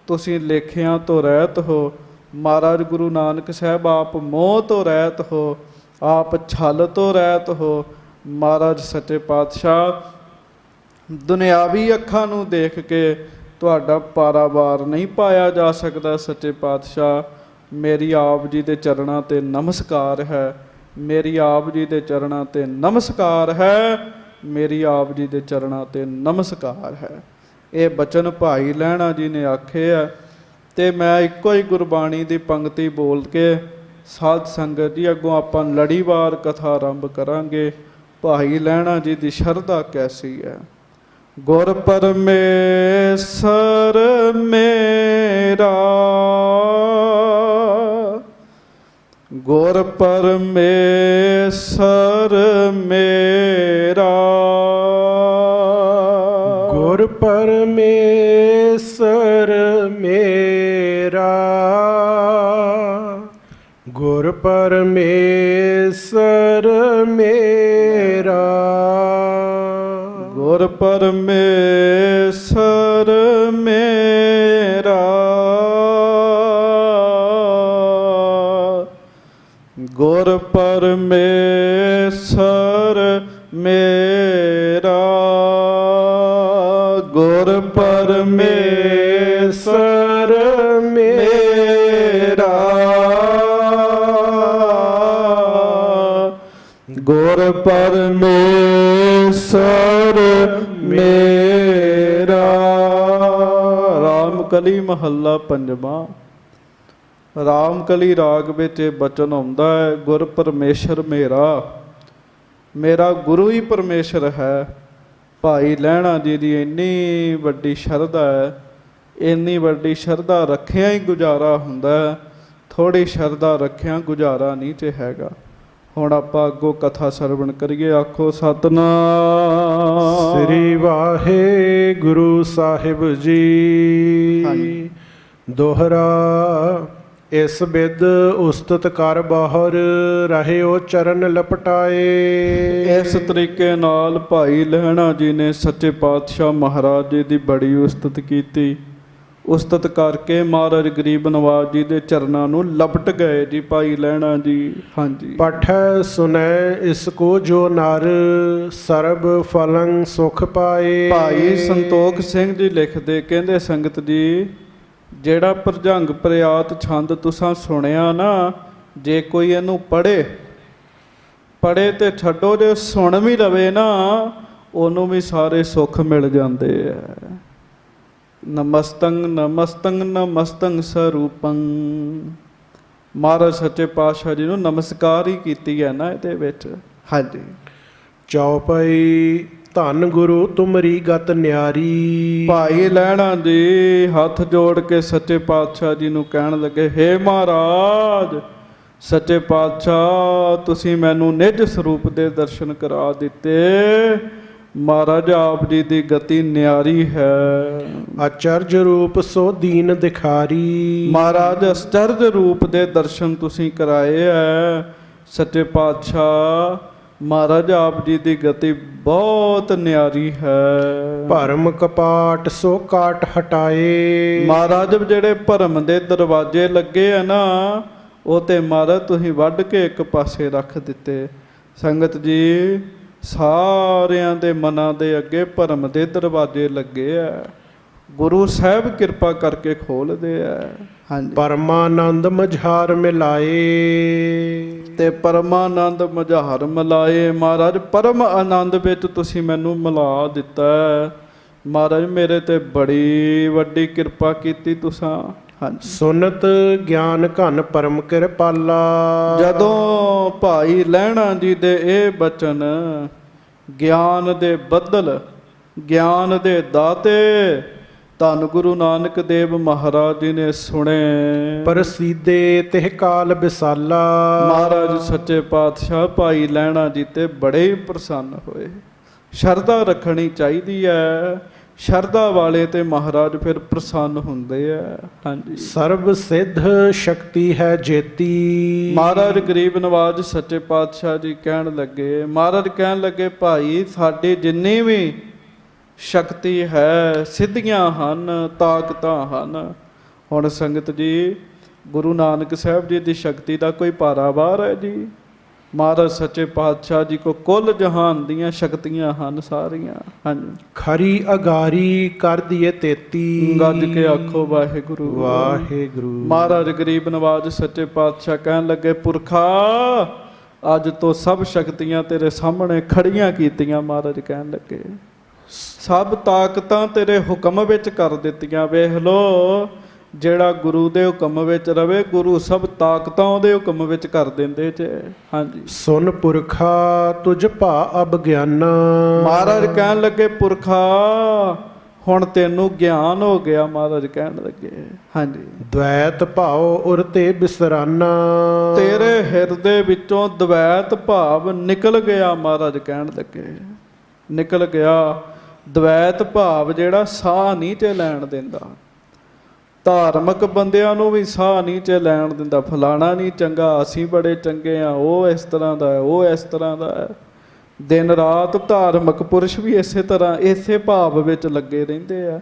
ਤੁਸੀਂ ਲੇਖਿਆਂ ਤੋਂ ਰਹਿਤ ਹੋ। ਮਹਾਰਾਜ ਗੁਰੂ ਨਾਨਕ ਸਾਹਿਬ ਆਪ ਮੋਹ ਤੋਂ ਰਹਿਤ ਹੋ, ਆਪ ਛਲ ਤੋਂ ਰਹਿਤ ਹੋ। ਮਹਾਰਾਜ ਸੱਚੇ ਪਾਤਸ਼ਾਹ ਦੁਨਿਆਵੀ ਅੱਖਾਂ ਨੂੰ ਦੇਖ ਕੇ ਤੁਹਾਡਾ ਪਾਰਾਵਾਰ ਨਹੀਂ ਪਾਇਆ ਜਾ ਸਕਦਾ। ਸੱਚੇ ਪਾਤਸ਼ਾਹ ਮੇਰੀ ਆਪ ਜੀ ਦੇ ਚਰਨਾਂ ਤੇ ਨਮਸਕਾਰ ਹੈ, ਮੇਰੀ ਆਪ ਜੀ ਦੇ ਚਰਨਾਂ ਤੇ ਨਮਸਕਾਰ ਹੈ, ਮੇਰੀ ਆਪ ਜੀ ਦੇ ਚਰਨਾਂ ਤੇ ਨਮਸਕਾਰ ਹੈ। ਇਹ ਬਚਨ ਭਾਈ ਲਹਿਣਾ ਜੀ ਨੇ ਆਖੇ ਆ ਤੇ ਮੈਂ ਇੱਕੋ ਹੀ ਗੁਰਬਾਣੀ ਦੀ ਪੰਕਤੀ ਬੋਲ ਕੇ ਸਾਧ ਸੰਗਤ ਜੀ ਅੱਗੋਂ ਆਪਾਂ ਲੜੀਵਾਰ ਕਥਾ ਆਰੰਭ ਕਰਾਂਗੇ। ਭਾਈ ਲਹਿਣਾ ਜੀ ਦੀ ਸ਼ਰਧਾ ਕੈਸੀ ਹੈ। ਗੁਰ ਪਰਮੇਸ਼ਰ ਮੇਰਾ, ਗੁਰ ਪਰਮੇਸ਼ਰ ਮੇਰਾ, ਗੁਰ ਪਰਮੇਸ਼ਰ ਮੇਰਾ, ਗੁਰ ਪਰਮੇਸ਼ਰ ਮੇਰਾ, ਗੁਰ ਪਰਮੇਸ਼ਰ ਮੇਰਾ, ਗੁਰ ਪਰਮੇਸ਼ਰ ਮੇਰਾ, ਗੁਰ ਪਰਮੇਸ਼ਰ ਮੇਰਾ, ਗੁਰ ਪਰਮੇਸ਼ਰ ਮੇਰਾ। ਰਾਮਕਲੀ ਮਹੱਲਾ ਪੰਜਵਾਂ। ਰਾਮਕਲੀ ਰਾਗ ਵਿੱਚ ਇਹ ਬਚਨ ਆਉਂਦਾ ਹੈ, ਗੁਰ ਪਰਮੇਸ਼ਰ ਮੇਰਾ, ਮੇਰਾ ਗੁਰੂ ਹੀ ਪਰਮੇਸ਼ਰ ਹੈ। ਭਾਈ ਲਹਿਣਾ ਜੀ ਦੀ ਇੰਨੀ ਵੱਡੀ ਸ਼ਰਧਾ ਹੈ, ਇੰਨੀ ਵੱਡੀ ਸ਼ਰਧਾ ਰੱਖਿਆ ਹੀ ਗੁਜ਼ਾਰਾ ਹੁੰਦਾ, ਥੋੜੀ ਸ਼ਰਧਾ ਰੱਖਿਆ ਗੁਜ਼ਾਰਾ ਨਹੀਂ ਤੇ ਹੈਗਾ। ਹੁਣ ਆਪਾਂ ਅੱਗੋਂ ਕਥਾ ਸਰਵਣ ਕਰੀਏ। ਆਖੋ ਸਤਿਨਾਮ ਸ੍ਰੀ ਵਾਹਿਗੁਰੂ ਸਾਹਿਬ ਜੀ। ਹਾਂਜੀ। ਦੋਹਰਾ ਇਸ ਬਿਦ ਉਸਤਤ ਕਰ ਬਾਹਰ ਰਹਿਓ ਚਰਨ ਲਪਟਾਏ। ਇਸ ਤਰੀਕੇ ਨਾਲ ਭਾਈ ਲਹਿਣਾ ਜੀ ਨੇ ਸੱਚੇ ਪਾਤਸ਼ਾਹ ਮਹਾਰਾਜ ਜੀ ਦੀ ਬੜੀ ਉਸਤਤ ਕੀਤੀ। ਉਸਤਤ ਕਰਕੇ ਮਹਾਰਾਜ ਗਰੀਬ ਨਵਾਜ ਜੀ ਦੇ ਚਰਨਾਂ ਨੂੰ ਲਪਟ ਗਏ ਜੀ ਭਾਈ ਲਹਿਣਾ ਜੀ। ਹਾਂਜੀ। ਪਠੈ ਸੁਨੈ ਇਸ ਕੋ ਜੋ ਨਰ ਸਰਬ ਫਲੰ ਸੁਖ ਪਾਏ। ਭਾਈ ਸੰਤੋਖ ਸਿੰਘ ਜੀ ਲਿਖਦੇ, ਕਹਿੰਦੇ ਸੰਗਤ ਜੀ ਜਿਹੜਾ ਭਰਜੰਗ ਪ੍ਰਿਆਤ ਛੰਦ ਤੁਸਾਂ ਸੁਣਿਆ ਨਾ, ਜੇ ਕੋਈ ਇਹਨੂੰ ਪੜ੍ਹੇ ਤੇ ਛੱਡੋ, ਜੇ ਸੁਣ ਵੀ ਲਵੇ ਨਾ ਉਹਨੂੰ ਵੀ ਸਾਰੇ ਸੁੱਖ ਮਿਲ ਜਾਂਦੇ ਆ। ਨਮਸਤੰ ਨਮਸਤੰ ਨਮਸਤੰ ਸਰੂਪੰ। ਮਹਾਰਾਜ ਸੱਚੇ ਪਾਤਸ਼ਾਹ ਜੀ ਨੂੰ ਨਮਸਕਾਰ ਹੀ ਕੀਤੀ ਹੈ ਨਾ ਇਹਦੇ ਵਿੱਚ। ਹਾਂਜੀ। ਚੌਪਈ ਧੰਨ ਗੁਰੂ ਤੁਮਰੀ ਗਤ ਨਿਆਰੀ। ਭਾਈ ਲਹਿਣਾ ਜੀ ਹੱਥ ਜੋੜ ਕੇ ਸੱਚੇ ਪਾਤਸ਼ਾਹ ਜੀ ਨੂੰ ਕਹਿਣ ਲੱਗੇ, ਹੇ ਮਹਾਰਾਜ ਸੱਚੇ ਪਾਤਸ਼ਾਹ ਤੁਸੀਂ ਮੈਨੂੰ ਨਿਜ ਸਰੂਪ ਦੇ ਦਰਸ਼ਨ ਕਰਾ ਦਿੱਤੇ। ਮਹਾਰਾਜ ਆਪ ਜੀ ਦੀ ਗਤੀ ਨਿਆਰੀ ਹੈ। ਅਚਰਜ ਰੂਪ ਸੋ ਦੀਨ ਦਿਖਾਰੀ। ਮਹਾਰਾਜ ਅਚਰਜ ਰੂਪ ਦੇ ਦਰਸ਼ਨ ਤੁਸੀਂ ਕਰਾਏ ਹੈ। ਸੱਚੇ ਪਾਤਸ਼ਾਹ ਮਹਾਰਾਜ ਆਪ ਜੀ ਦੀ ਗਤੀ ਬਹੁਤ ਨਿਆਰੀ ਹੈ। ਭਰਮ ਕਪਾਟ ਸੋ ਕਾਟ ਹਟਾਏ। ਮਹਾਰਾਜ ਜਿਹੜੇ ਭਰਮ ਦੇ ਦਰਵਾਜ਼ੇ ਲੱਗੇ ਆ ਨਾ, ਉਹ ਤੇ ਮਹਾਰਾਜ ਤੁਸੀਂ ਵੱਢ ਕੇ ਇੱਕ ਪਾਸੇ ਰੱਖ ਦਿੱਤੇ। ਸੰਗਤ ਜੀ, ਸਾਰਿਆਂ ਦੇ ਮਨਾਂ ਦੇ ਅੱਗੇ ਭਰਮ ਦੇ ਦਰਵਾਜ਼ੇ ਲੱਗੇ ਆ, ਗੁਰੂ ਸਾਹਿਬ ਕਿਰਪਾ ਕਰਕੇ ਖੋਲਦੇ ਆ। ਹਾਂਜੀ, ਪਰਮਾਨੰਦ ਮਝਾਰ ਮਿਲਾਏ। ਤੇ ਪਰਮਾਨੰਦ ਮਝਾਰ ਮਿਲਾਏ। ਮਹਾਰਾਜ ਪਰਮ ਆਨੰਦ ਵਿੱਚ ਤੁਸੀਂ ਮੈਨੂੰ ਮਿਲਾ ਦਿੱਤਾ। ਮਹਾਰਾਜ ਮੇਰੇ ਤੇ ਬੜੀ ਵੱਡੀ ਕਿਰਪਾ ਕੀਤੀ ਤੁਸਾਂ। ਹਾਂਜੀ, ਸੁਨਤ ਗਿਆਨ ਘਨ ਪਰਮ ਕਿਰਪਾਲਾ। ਜਦੋਂ ਭਾਈ ਲਹਿਣਾ ਜੀ ਦੇ ਇਹ ਬਚਨ, ਗਿਆਨ ਦੇ ਬੱਦਲ, ਗਿਆਨ ਦੇ ਦਾਤੇ ਧੰਨ ਗੁਰੂ ਨਾਨਕ ਦੇਵ ਮਹਾਰਾਜ ਜੀ ਨੇ ਸੁਣੇ। ਪ੍ਰਸੀਦੇ ਤਿਹ ਕਾਲ ਵਿਸਾਲਾ। ਮਹਾਰਾਜ ਸੱਚੇ ਪਾਤਸ਼ਾਹ ਭਾਈ ਲਹਿਣਾ ਜੀ ਤੇ ਬੜੇ ਹੀ ਪ੍ਰਸੰਨ ਹੋਏ। ਸ਼ਰਧਾ ਰੱਖਣੀ ਚਾਹੀਦੀ ਹੈ, ਸ਼ਰਧਾ ਵਾਲੇ ਤੇ ਮਹਾਰਾਜ ਫਿਰ ਪ੍ਰਸੰਨ ਹੁੰਦੇ ਆ। ਹਾਂਜੀ, ਸਰਬ ਸਿੱਧ ਸ਼ਕਤੀ ਹੈ ਜੇਤੀ। ਮਹਾਰਾਜ ਗਰੀਬ ਨਵਾਜ ਸੱਚੇ ਪਾਤਸ਼ਾਹ ਜੀ ਕਹਿਣ ਲੱਗੇ, ਮਹਾਰਾਜ ਕਹਿਣ ਲੱਗੇ, ਭਾਈ ਸਾਡੀ ਜਿੰਨੀ ਵੀ ਸ਼ਕਤੀ ਹੈ, ਸਿੱਧੀਆਂ ਹਨ, ਤਾਕਤਾਂ ਹਨ। ਹੁਣ ਸੰਗਤ ਜੀ, ਗੁਰੂ ਨਾਨਕ ਸਾਹਿਬ ਜੀ ਦੀ ਸ਼ਕਤੀ ਦਾ ਕੋਈ ਪਾਰਾਵਾਰ ਹੈ ਜੀ? ਮਹਾਰਾਜ ਸੱਚੇ ਪਾਤਸ਼ਾਹ ਜੀ ਕੋ ਕੁੱਲ ਜਹਾਨ ਦੀਆਂ ਸ਼ਕਤੀਆਂ ਹਨ ਸਾਰੀਆਂ। ਹਾਂਜੀ, ਖਰੀ ਅਗਾਰੀ ਕਰ ਦੀਏ ਤੇਤੀ। ਗੱਜ ਕੇ ਆਖੋ ਵਾਹਿਗੁਰੂ ਵਾਹਿਗੁਰੂ। ਮਹਾਰਾਜ ਗਰੀਬ ਨਵਾਜ ਸੱਚੇ ਪਾਤਸ਼ਾਹ ਕਹਿਣ ਲੱਗੇ, ਪੁਰਖਾ ਅੱਜ ਤੋਂ ਸਭ ਸ਼ਕਤੀਆਂ ਤੇਰੇ ਸਾਹਮਣੇ ਖੜੀਆਂ ਕੀਤੀਆਂ। ਮਹਾਰਾਜ ਕਹਿਣ ਲੱਗੇ, ਸਭ ਤਾਕਤਾਂ ਤੇਰੇ ਹੁਕਮ ਵਿੱਚ ਕਰ ਦਿੱਤੀਆਂ। ਵੇਖ ਲੋ, ਜਿਹੜਾ ਗੁਰੂ ਦੇ ਹੁਕਮ ਵਿੱਚ ਰਵੇ, ਗੁਰੂ ਸਭ ਤਾਕਤਾਂ ਉਹਦੇ ਹੁਕਮ ਵਿੱਚ ਕਰ ਦਿੰਦੇ ਜੇ। ਹਾਂਜੀ, ਸੁਨ ਪੁਰਖਾ ਤੁਝ ਭਾ ਅਬ ਗਿਆਨਾ। ਮਹਾਰਾਜ ਕਹਿਣ ਲੱਗੇ, ਪੁਰਖਾ ਹੁਣ ਤੈਨੂੰ ਗਿਆਨ ਹੋ ਗਿਆ। ਮਹਾਰਾਜ ਕਹਿਣ ਲੱਗੇ, ਹਾਂਜੀ, ਦ્વੈਤ ਭਾਉ ਉਰ ਤੇ ਬਿਸਰਾਨਾ। ਤੇਰੇ ਹਿਰਦੇ ਵਿੱਚੋਂ ਦ્વੈਤ ਭਾਵ ਨਿਕਲ ਗਿਆ। ਮਹਾਰਾਜ ਕਹਿਣ ਲੱਗੇ, ਨਿਕਲ ਗਿਆ। ਦ્વੈਤ ਭਾਵ ਜਿਹੜਾ ਸਾਹ ਨਹੀਂ ਤੇ ਲੈਣ ਦਿੰਦਾ, ਧਾਰਮਿਕ ਬੰਦਿਆਂ ਨੂੰ ਵੀ ਸਾਹ ਨਹੀਂ ਚ ਲੈਣ ਦਿੰਦਾ। ਫਲਾਣਾ ਨਹੀਂ ਚੰਗਾ, ਅਸੀਂ ਬੜੇ ਚੰਗੇ ਆ, ਉਹ ਇਸ ਤਰ੍ਹਾਂ ਦਾ ਹੈ, ਉਹ ਇਸ ਤਰ੍ਹਾਂ ਦਾ ਹੈ। ਦਿਨ ਰਾਤ ਧਾਰਮਿਕ ਪੁਰਸ਼ ਵੀ ਇਸੇ ਤਰ੍ਹਾਂ ਇਸੇ ਭਾਵ ਵਿੱਚ ਲੱਗੇ ਰਹਿੰਦੇ ਆ।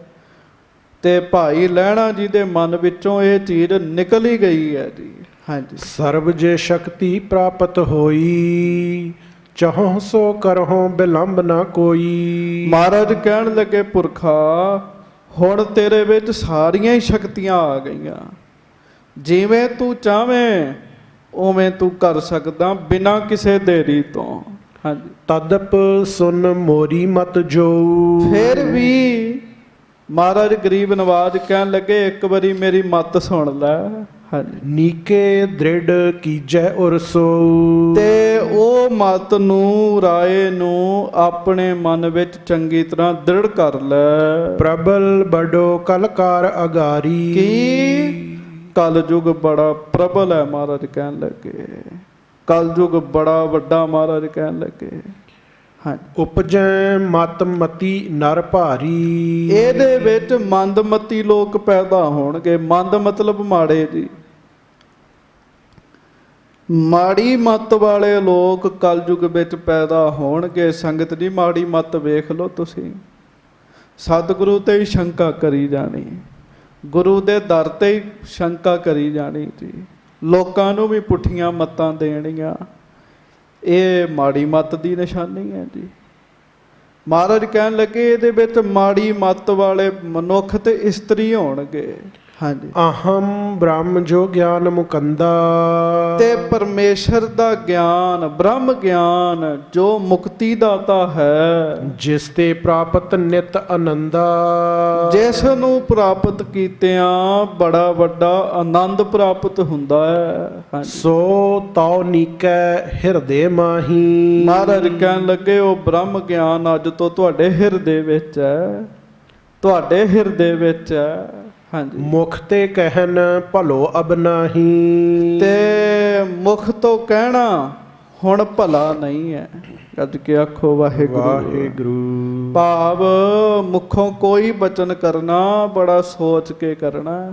ਤੇ ਭਾਈ ਲਹਿਣਾ ਜੀ ਦੇ ਮਨ ਵਿੱਚੋਂ ਇਹ ਚੀਜ਼ ਨਿਕਲ ਹੀ ਗਈ ਹੈ ਜੀ। ਹਾਂਜੀ, ਸਰਬ ਜੇ ਸ਼ਕਤੀ ਪ੍ਰਾਪਤ ਹੋਈ, ਚਾਹੋ ਸੋ ਕਰਹੁ ਬਿਲੰਬ ਨਾ ਕੋਈ। ਮਹਾਰਾਜ ਕਹਿਣ ਲੱਗੇ, ਪੁਰਖਾ ਹੁਣ ਤੇਰੇ ਵਿੱਚ ਸਾਰੀਆਂ ਹੀ ਸ਼ਕਤੀਆਂ ਆ ਗਈਆਂ। ਜਿਵੇਂ ਤੂੰ ਚਾਹਵੇਂ ਉਵੇਂ ਤੂੰ ਕਰ ਸਕਦਾ, ਬਿਨਾਂ ਕਿਸੇ ਦੇਰੀ ਤੋਂ। ਹਾਂਜੀ, ਤਦਪ ਸੁਨ ਮੋਰੀ ਮਤ ਜੋ। ਫਿਰ ਵੀ ਮਹਾਰਾਜ ਗਰੀਬ ਨਵਾਜ ਕਹਿਣ ਲੱਗੇ, ਇੱਕ ਵਾਰੀ ਮੇਰੀ ਮੱਤ ਸੁਣ ਲੈ। ਹਾਂਜੀ, ਨੀਕੇ ਦ੍ਰਿੜ ਕੀਜੈ ਉਰ ਸੋ। ਤੇ ਉਹ ਮੱਤ ਨੂੰ, ਰਾਏ ਨੂੰ ਆਪਣੇ ਮਨ ਵਿੱਚ ਚੰਗੀ ਤਰ੍ਹਾਂ ਦ੍ਰਿੜ ਕਰ ਲੈ। ਪ੍ਰਬਲ ਬੜੋ ਕਲਕਾਰ ਅਗਾਰੀ। ਕੀ ਕਲਯੁਗ ਬੜਾ ਪ੍ਰਬਲ ਹੈ। ਮਹਾਰਾਜ ਕਹਿਣ ਲੱਗੇ, ਕਲਯੁਗ ਬੜਾ ਵੱਡਾ। ਮਹਾਰਾਜ ਕਹਿਣ ਲੱਗੇ, ਹਾਂ, ਉਪਜੈ ਮਤ ਮਤੀ ਨਰ ਭਾਰੀ। ਇਹਦੇ ਵਿੱਚ ਮੰਦਮਤੀ ਲੋਕ ਪੈਦਾ ਹੋਣਗੇ। ਮੰਦ ਮਤਲਬ ਮਾੜੇ ਜੀ। ਮਾੜੀ ਮੱਤ ਵਾਲੇ ਲੋਕ ਕਲਯੁਗ ਵਿੱਚ ਪੈਦਾ ਹੋਣਗੇ। ਸੰਗਤ ਜੀ, ਮਾੜੀ ਮੱਤ ਵੇਖ ਲਓ ਤੁਸੀਂ, ਸਤਿਗੁਰੂ ਤੇ ਹੀ ਸ਼ੰਕਾ ਕਰੀ ਜਾਣੀ, ਗੁਰੂ ਦੇ ਦਰ ਤੇ ਹੀ ਸ਼ੰਕਾ ਕਰੀ ਜਾਣੀ ਜੀ। ਲੋਕਾਂ ਨੂੰ ਵੀ ਪੁੱਠੀਆਂ ਮੱਤਾਂ ਦੇਣੀਆਂ, ਇਹ ਮਾੜੀ ਮੱਤ ਦੀ ਨਿਸ਼ਾਨੀ ਹੈ ਜੀ। ਮਹਾਰਾਜ ਕਹਿਣ ਲੱਗੇ, ਇਹਦੇ ਵਿੱਚ ਮਾੜੀ ਮੱਤ ਵਾਲੇ ਮਨੁੱਖ ਤੇ ਇਸਤਰੀ ਹੋਣਗੇ। ਹਾਂਜੀ, ਅਹੰ ਬ੍ਰਹਮ ਜੋ ਗਿਆਨ ਮੁਕੰਦਾ। ਤੇ ਪਰਮੇਸ਼ਰ ਦਾ ਗਿਆਨ, ਬ੍ਰਹਮ ਗਿਆਨ ਜੋ ਮੁਕਤੀ ਦਾਤਾ ਹੈ, ਜਿਸ ਤੇ ਪ੍ਰਾਪਤ ਨਿਤ ਆਨੰਦਾ। ਜਿਸ ਨੂੰ ਪ੍ਰਾਪਤ ਕੀਤਿਆਂ ਬੜਾ ਵੱਡਾ ਆਨੰਦ ਪ੍ਰਾਪਤ ਹੁੰਦਾ ਹੈ। ਹਾਂਜੀ, ਸੋ ਤਉ ਨੀਕੈ ਹਿਰਦੇ ਮਾਹੀ। ਮਹਾਰਾਜ ਕਹਿਣ ਲੱਗੇ, ਉਹ ਬ੍ਰਹਮ ਗਿਆਨ ਅੱਜ ਤੋਂ ਤੁਹਾਡੇ ਹਿਰਦੇ ਵਿੱਚ ਹੈ, ਤੁਹਾਡੇ ਹਿਰਦੇ ਵਿੱਚ ਹੈ। ਹਾਂਜੀ, ਮੁਖ ਤੇ ਕਹਿਨ ਭਲੋ ਅਬ ਨਾਹੀ। ਤੇ ਮੁਖ ਤੋਂ ਕਹਿਣਾ ਹੁਣ ਭਲਾ ਨਹੀਂ ਹੈ। ਗੱਜ ਕੇ ਆਖੋ ਵਾਹਿਗੁਰੂ। ਵਾਹਿਗੁਰੂ। ਭਾਵ ਮੁਖੋਂ ਕੋਈ ਬਚਨ ਕਰਨਾ ਬੜਾ ਸੋਚ ਕੇ ਕਰਨਾ,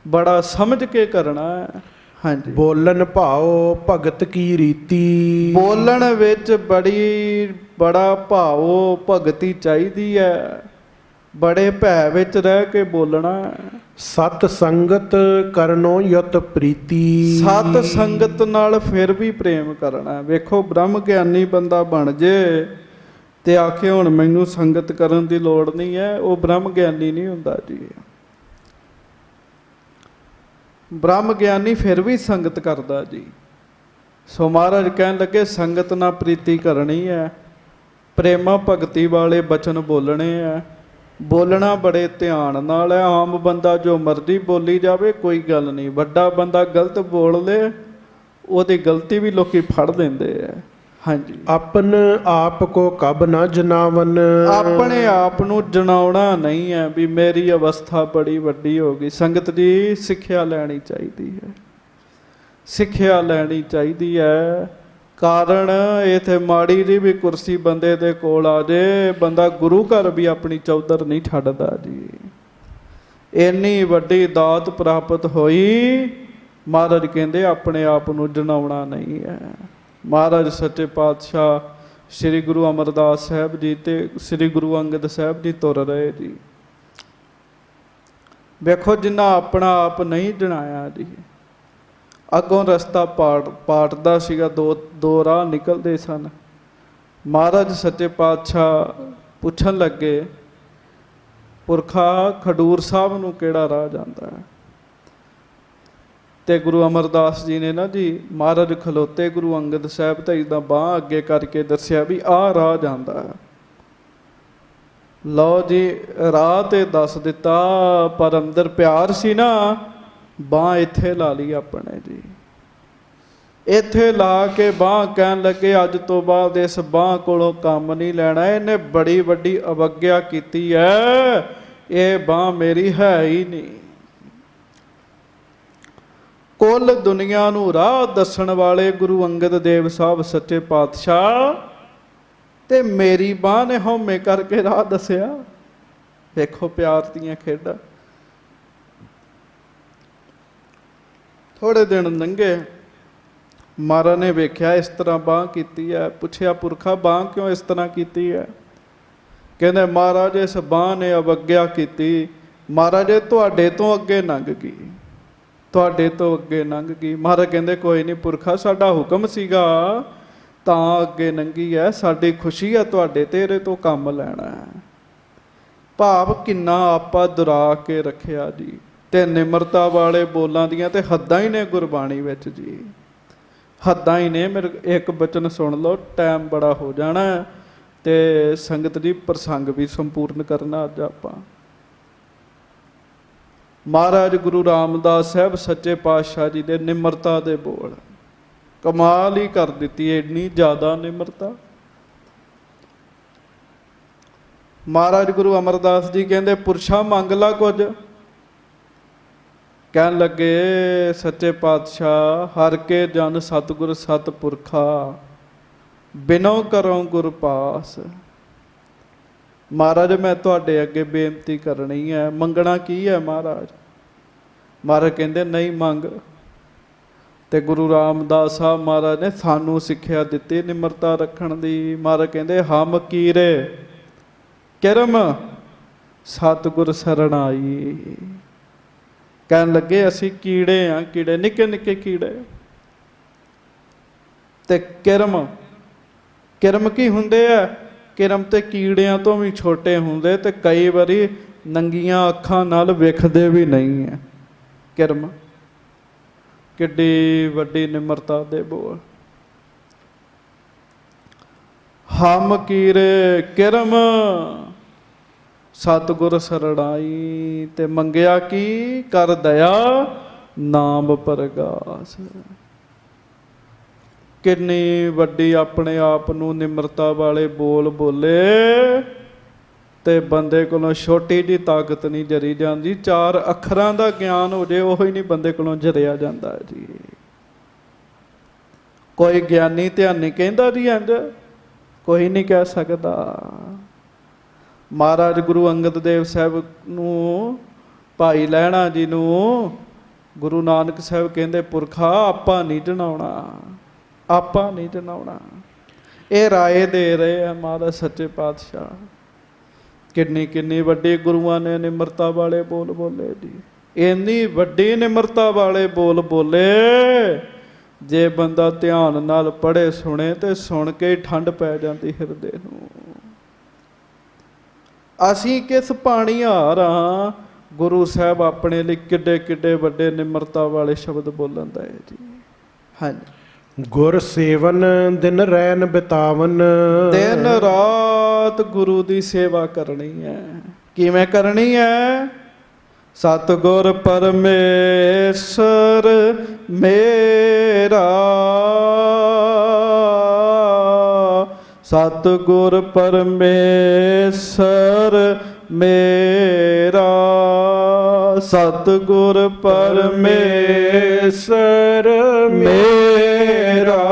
ਬੜਾ ਸਮਝ ਕੇ ਕਰਨਾ ਹੈ। ਹਾਂਜੀ, ਬੋਲਣ ਭਾਉ ਭਗਤ ਕੀ ਰੀਤੀ। ਬੋਲਣ ਵਿੱਚ ਬੜਾ ਭਾਵ ਭਗਤੀ ਚਾਹੀਦੀ ਹੈ, ਬੜੇ ਭੈ ਵਿੱਚ ਰਹਿ ਕੇ ਬੋਲਣਾ। ਸਤ ਸੰਗਤ ਕਰਨੋ ਯਤ ਪ੍ਰੀਤੀ। ਸਤ ਸੰਗਤ ਨਾਲ ਫਿਰ ਵੀ ਪ੍ਰੇਮ ਕਰਨਾ। ਵੇਖੋ ਬ੍ਰਹਮ ਗਿਆਨੀ ਬੰਦਾ ਬਣ ਜੇ ਤੇ ਆਖੇ ਹੁਣ ਮੈਨੂੰ ਸੰਗਤ ਕਰਨ ਦੀ ਲੋੜ ਨਹੀਂ ਹੈ, ਉਹ ਬ੍ਰਹਮ ਗਿਆਨੀ ਨਹੀਂ ਹੁੰਦਾ ਜੀ। ਬ੍ਰਹਮ ਗਿਆਨੀ ਫਿਰ ਵੀ ਸੰਗਤ ਕਰਦਾ ਜੀ। ਸੋ ਮਹਾਰਾਜ ਕਹਿਣ ਲੱਗੇ ਸੰਗਤ ਨਾਲ ਪ੍ਰੀਤੀ ਕਰਨੀ ਹੈ, ਪ੍ਰੇਮਾ ਭਗਤੀ ਵਾਲੇ ਬਚਨ ਬੋਲਣੇ ਆ। ਬੋਲਣਾ ਬੜੇ ਧਿਆਨ ਨਾਲ ਹੈ। ਆਮ ਬੰਦਾ ਜੋ ਮਰਜ਼ੀ ਬੋਲੀ ਜਾਵੇ ਕੋਈ ਗੱਲ ਨਹੀਂ, ਵੱਡਾ ਬੰਦਾ ਗਲਤ ਬੋਲ ਲੇ ਉਹਦੀ ਗਲਤੀ ਵੀ ਲੋਕੀ ਫੜ ਲੈਂਦੇ ਆ। ਹਾਂਜੀ, ਆਪਨ ਆਪ ਕੋ ਕਬ ਨਾ ਜਨਾਵਨ। ਆਪਣੇ ਆਪ ਨੂੰ ਜਨਾਉਣਾ ਨਹੀਂ ਹੈ ਵੀ ਮੇਰੀ ਅਵਸਥਾ ਬੜੀ ਵੱਡੀ ਹੋ ਗਈ। ਸੰਗਤ ਜੀ ਸਿੱਖਿਆ ਲੈਣੀ ਚਾਹੀਦੀ ਹੈ, ਸਿੱਖਿਆ ਲੈਣੀ ਚਾਹੀਦੀ ਹੈ। ਕਾਰਨ ਇਥੇ ਮਾੜੀ ਦੀ ਵੀ ਕੁਰਸੀ ਬੰਦੇ ਦੇ ਕੋਲ ਆ ਜੇ, ਬੰਦਾ ਗੁਰੂ ਘਰ ਵੀ ਆਪਣੀ ਚੌਧਰ ਨਹੀਂ ਛੱਡਦਾ ਜੀ। ਇੰਨੀ ਵੱਡੀ ਦਾਤ ਪ੍ਰਾਪਤ ਹੋਈ, ਮਹਾਰਾਜ ਕਹਿੰਦੇ ਆਪਣੇ ਆਪ ਨੂੰ ਜਨਾਉਣਾ ਨਹੀਂ ਹੈ। ਮਹਾਰਾਜ ਸੱਚੇ ਪਾਤਸ਼ਾਹ ਸ੍ਰੀ ਗੁਰੂ ਅਮਰਦਾਸ ਸਾਹਿਬ ਜੀ ਤੇ ਸ੍ਰੀ ਗੁਰੂ ਅੰਗਦ ਸਾਹਿਬ ਜੀ ਤੁਰ ਰਹੇ ਜੀ। ਵੇਖੋ ਜਿੰਨਾ ਆਪਣਾ ਆਪ ਨਹੀਂ ਜਣਾਇਆ ਜੀ, ਅੱਗੋਂ ਰਸਤਾ ਪਾਟਦਾ ਸੀਗਾ, ਦੋ ਰਾਹ ਨਿਕਲਦੇ ਸਨ। ਮਹਾਰਾਜ ਸੱਚੇ ਪਾਤਸ਼ਾਹ ਪੁੱਛਣ ਲੱਗੇ, ਪੁਰਖਾ ਖਡੂਰ ਸਾਹਿਬ ਨੂੰ ਕਿਹੜਾ ਰਾਹ ਜਾਂਦਾ ਹੈ? ਤੇ ਗੁਰੂ ਅਮਰਦਾਸ ਜੀ ਨੇ ਨਾ ਜੀ, ਮਹਾਰਾਜ ਖਲੋਤੇ ਗੁਰੂ ਅੰਗਦ ਸਾਹਿਬ ਤੇ ਇਦਾਂ ਬਾਂਹ ਅੱਗੇ ਕਰਕੇ ਦੱਸਿਆ ਵੀ ਆਹ ਰਾਹ ਜਾਂਦਾ ਹੈ। ਲਓ ਜੀ, ਰਾਹ ਤੇ ਦੱਸ ਦਿੱਤਾ, ਪਰ ਅੰਦਰ ਪਿਆਰ ਸੀ ਨਾ, ਬਾਂਹ ਇੱਥੇ ਲਾ ਲਈ ਆਪਣੇ ਜੀ। ਇੱਥੇ ਲਾ ਕੇ ਬਾਂਹ ਕਹਿਣ ਲੱਗੇ ਅੱਜ ਤੋਂ ਬਾਅਦ ਇਸ ਬਾਂਹ ਕੋਲੋਂ ਕੰਮ ਨਹੀਂ ਲੈਣਾ, ਇਹਨੇ ਬੜੀ ਵੱਡੀ ਅਵੱਗਿਆ ਕੀਤੀ ਹੈ, ਇਹ ਬਾਂਹ ਮੇਰੀ ਹੈ ਹੀ ਨਹੀਂ। ਕੁੱਲ ਦੁਨੀਆ ਨੂੰ ਰਾਹ ਦੱਸਣ ਵਾਲੇ ਗੁਰੂ ਅੰਗਦ ਦੇਵ ਸਾਹਿਬ ਸੱਚੇ ਪਾਤਸ਼ਾਹ ਤੇ ਮੇਰੀ ਬਾਂਹ ਨੇ ਹਉਮੈ ਕਰਕੇ ਰਾਹ ਦੱਸਿਆ। ਵੇਖੋ ਪਿਆਰ ਦੀਆਂ ਖੇਡਾਂ। ਥੋੜੇ ਦਿਨ ਲੰਘੇ, ਮਹਾਰਾਜ ਨੇ ਵੇਖਿਆ ਇਸ ਤਰ੍ਹਾਂ ਬਾਂਹ ਕੀਤੀ ਹੈ। ਪੁੱਛਿਆ ਪੁਰਖਾ ਬਾਂਹ ਕਿਉਂ ਇਸ ਤਰ੍ਹਾਂ ਕੀਤੀ ਹੈ? ਕਹਿੰਦੇ ਮਹਾਰਾਜ ਇਸ ਬਾਂਹ ਨੇ ਅਵੱਗਿਆ ਕੀਤੀ, ਮਹਾਰਾਜ ਤੁਹਾਡੇ ਤੋਂ ਅੱਗੇ ਲੰਘ ਗਈ, ਤੁਹਾਡੇ ਤੋਂ ਅੱਗੇ ਲੰਘ ਗਈ। ਮਹਾਰਾਜ ਕਹਿੰਦੇ ਕੋਈ ਨਹੀਂ ਪੁਰਖਾ, ਸਾਡਾ ਹੁਕਮ ਸੀਗਾ ਤਾਂ ਅੱਗੇ ਲੰਘੀ ਹੈ, ਸਾਡੀ ਖੁਸ਼ੀ ਹੈ ਤੁਹਾਡੇ ਤੇ, ਇਹਦੇ ਤੋਂ ਕੰਮ ਲੈਣਾ ਹੈ। ਭਾਵ ਕਿੰਨਾ ਆਪਾ ਦੁਰਾ ਕੇ ਰੱਖਿਆ ਜੀ। ਤੇ ਨਿਮਰਤਾ ਵਾਲੇ ਬੋਲਾਂ ਦੀਆਂ ਤੇ ਹੱਦਾਂ ਹੀ ਨੇ ਗੁਰਬਾਣੀ ਵਿੱਚ ਜੀ, ਹੱਦਾਂ ਹੀ ਨੇ। ਮੇਰੇ ਇੱਕ ਬਚਨ ਸੁਣ ਲਓ, ਟਾਈਮ ਬੜਾ ਹੋ ਜਾਣਾ ਤੇ ਸੰਗਤ ਜੀ ਪ੍ਰਸੰਗ ਵੀ ਸੰਪੂਰਨ ਕਰਨਾ ਅੱਜ ਆਪਾਂ। ਮਹਾਰਾਜ ਗੁਰੂ ਰਾਮਦਾਸ ਸਾਹਿਬ ਸੱਚੇ ਪਾਤਸ਼ਾਹ ਜੀ ਦੇ ਨਿਮਰਤਾ ਦੇ ਬੋਲ ਕਮਾਲ ਹੀ ਕਰ ਦਿੱਤੀ, ਇੰਨੀ ਜ਼ਿਆਦਾ ਨਿਮਰਤਾ। ਮਹਾਰਾਜ ਗੁਰੂ ਅਮਰਦਾਸ ਜੀ ਕਹਿੰਦੇ ਪੁਰਸ਼ਾ ਮੰਗ ਲਾ ਕੁਝ। ਕਹਿਣ ਲੱਗੇ ਸੱਚੇ ਪਾਤਸ਼ਾਹ ਹਰ ਕੇ ਜਨ ਸਤਿਗੁਰ ਸਤਿਪੁਰਖਾ ਬਿਨੋ ਕਰੋ ਗੁਰ ਪਾਸ। ਮਹਾਰਾਜ ਮੈਂ ਤੁਹਾਡੇ ਅੱਗੇ ਬੇਨਤੀ ਕਰਨੀ ਹੈ। ਮੰਗਣਾ ਕੀ ਹੈ ਮਹਾਰਾਜ? ਮਹਾਰਾਜ ਕਹਿੰਦੇ ਨਹੀਂ ਮੰਗ। ਤੇ ਗੁਰੂ ਰਾਮਦਾਸ ਸਾਹਿਬ ਮਹਾਰਾਜ ਨੇ ਸਾਨੂੰ ਸਿੱਖਿਆ ਦਿੱਤੀ ਨਿਮਰਤਾ ਰੱਖਣ ਦੀ। ਮਹਾਰਾਜ ਕਹਿੰਦੇ ਹਮ ਕੀਰੇ ਕਿਰਮ ਸਤਿਗੁਰ ਸਰਣ ਆਈ। ਕਹਿਣ ਲੱਗੇ ਅਸੀਂ ਕੀੜੇ ਆ, ਕੀੜੇ ਨਿੱਕੇ ਨਿੱਕੇ ਕੀੜੇ। ਤੇ ਕਿਰਮ, ਕਿਰਮ ਕੀ ਹੁੰਦੇ ਆ? ਕਿਰਮ ਤੇ ਕੀੜਿਆਂ ਤੋਂ ਵੀ ਛੋਟੇ ਹੁੰਦੇ ਤੇ ਕਈ ਵਾਰੀ ਨੰਗੀਆਂ ਅੱਖਾਂ ਨਾਲ ਵੇਖਦੇ ਵੀ ਨਹੀਂ ਹੈ। ਕਿਰਮ ਕਿੱਡੀ ਵੱਡੀ ਨਿਮਰਤਾ ਦੇ ਬੋਲ। ਹਮ ਕੀਰੇ ਕਿਰਮ ਸਤਿਗੁਰ ਸਰਣਾਈ। ਤੇ ਮੰਗਿਆ ਕੀ? ਕਰ ਦਇਆ ਨਾਮ ਪ੍ਰਗਾਸ। ਕਿੰਨੀ ਵੱਡੀ ਆਪਣੇ ਆਪ ਨੂੰ ਨਿਮਰਤਾ ਵਾਲੇ ਬੋਲ ਬੋਲੇ ਤੇ ਬੰਦੇ ਕੋਲੋਂ ਛੋਟੀ ਜਿਹੀ ਤਾਕਤ ਨਹੀਂ ਜਰੀ ਜਾਂਦੀ। 4 ਅੱਖਰਾਂ ਦਾ ਗਿਆਨ ਹੋ ਜੇ ਉਹ ਹੀ ਨਹੀਂ ਬੰਦੇ ਕੋਲੋਂ ਜਰਿਆ ਜਾਂਦਾ ਜੀ। ਕੋਈ ਗਿਆਨੀ ਧਿਆਨੀ ਕਹਿੰਦਾ ਜੀ ਇੰਝ? ਕੋਈ ਨਹੀਂ ਕਹਿ ਸਕਦਾ। ਮਹਾਰਾਜ ਗੁਰੂ ਅੰਗਦ ਦੇਵ ਸਾਹਿਬ ਨੂੰ, ਭਾਈ ਲਹਿਣਾ ਜੀ ਨੂੰ ਗੁਰੂ ਨਾਨਕ ਸਾਹਿਬ ਕਹਿੰਦੇ, ਪੁਰਖਾ ਆਪਾਂ ਨਹੀਂ ਜਣਾਉਣਾ, ਆਪਾਂ ਨਹੀਂ ਜਣਾਉਣਾ। ਇਹ ਰਾਏ ਦੇ ਰਹੇ ਆ ਮਹਾਰਾਜ ਸੱਚੇ ਪਾਤਸ਼ਾਹ। ਕਿੰਨੀ ਕਿੰਨੀ ਵੱਡੀ ਗੁਰੂਆਂ ਨੇ ਨਿਮਰਤਾ ਵਾਲੇ ਬੋਲ ਬੋਲੇ ਜੀ, ਇੰਨੀ ਵੱਡੀ ਨਿਮਰਤਾ ਵਾਲੇ ਬੋਲ ਬੋਲੇ, ਜੇ ਬੰਦਾ ਧਿਆਨ ਨਾਲ ਪੜ੍ਹੇ ਸੁਣੇ ਤੇ ਸੁਣ ਕੇ ਹੀ ਠੰਡ ਪੈ ਜਾਂਦੀ ਹਿਰਦੇ ਨੂੰ। ਅਸੀਂ ਕਿਸ ਪਾਣੀ ਹਾਰ ਹਾਂ, ਗੁਰੂ ਸਾਹਿਬ ਆਪਣੇ ਲਈ ਕਿੱਡੇ ਕਿੱਡੇ ਵੱਡੇ ਨਿਮਰਤਾ ਵਾਲੇ ਸ਼ਬਦ ਬੋਲਣ ਦਾ ਹੈ ਜੀ। ਹਾਂਜੀ, ਗੁਰ ਸੇਵਨ ਦਿਨ ਰੈਨ ਬਿਤਾਵਨ, ਦਿਨ ਰਾਤ ਗੁਰੂ ਦੀ ਸੇਵਾ ਕਰਨੀ ਹੈ। ਕਿਵੇਂ ਕਰਨੀ ਹੈ? ਸਤਿਗੁਰ ਪਰਮੇਸ਼ਰ ਮੇਰਾ, ਸਤਿਗੁਰ ਪਰਮੇਸ਼ਰ ਮੇਰਾ, ਸਤਿਗੁਰ ਪਰਮੇਸ਼ਰ ਮੇਰਾ,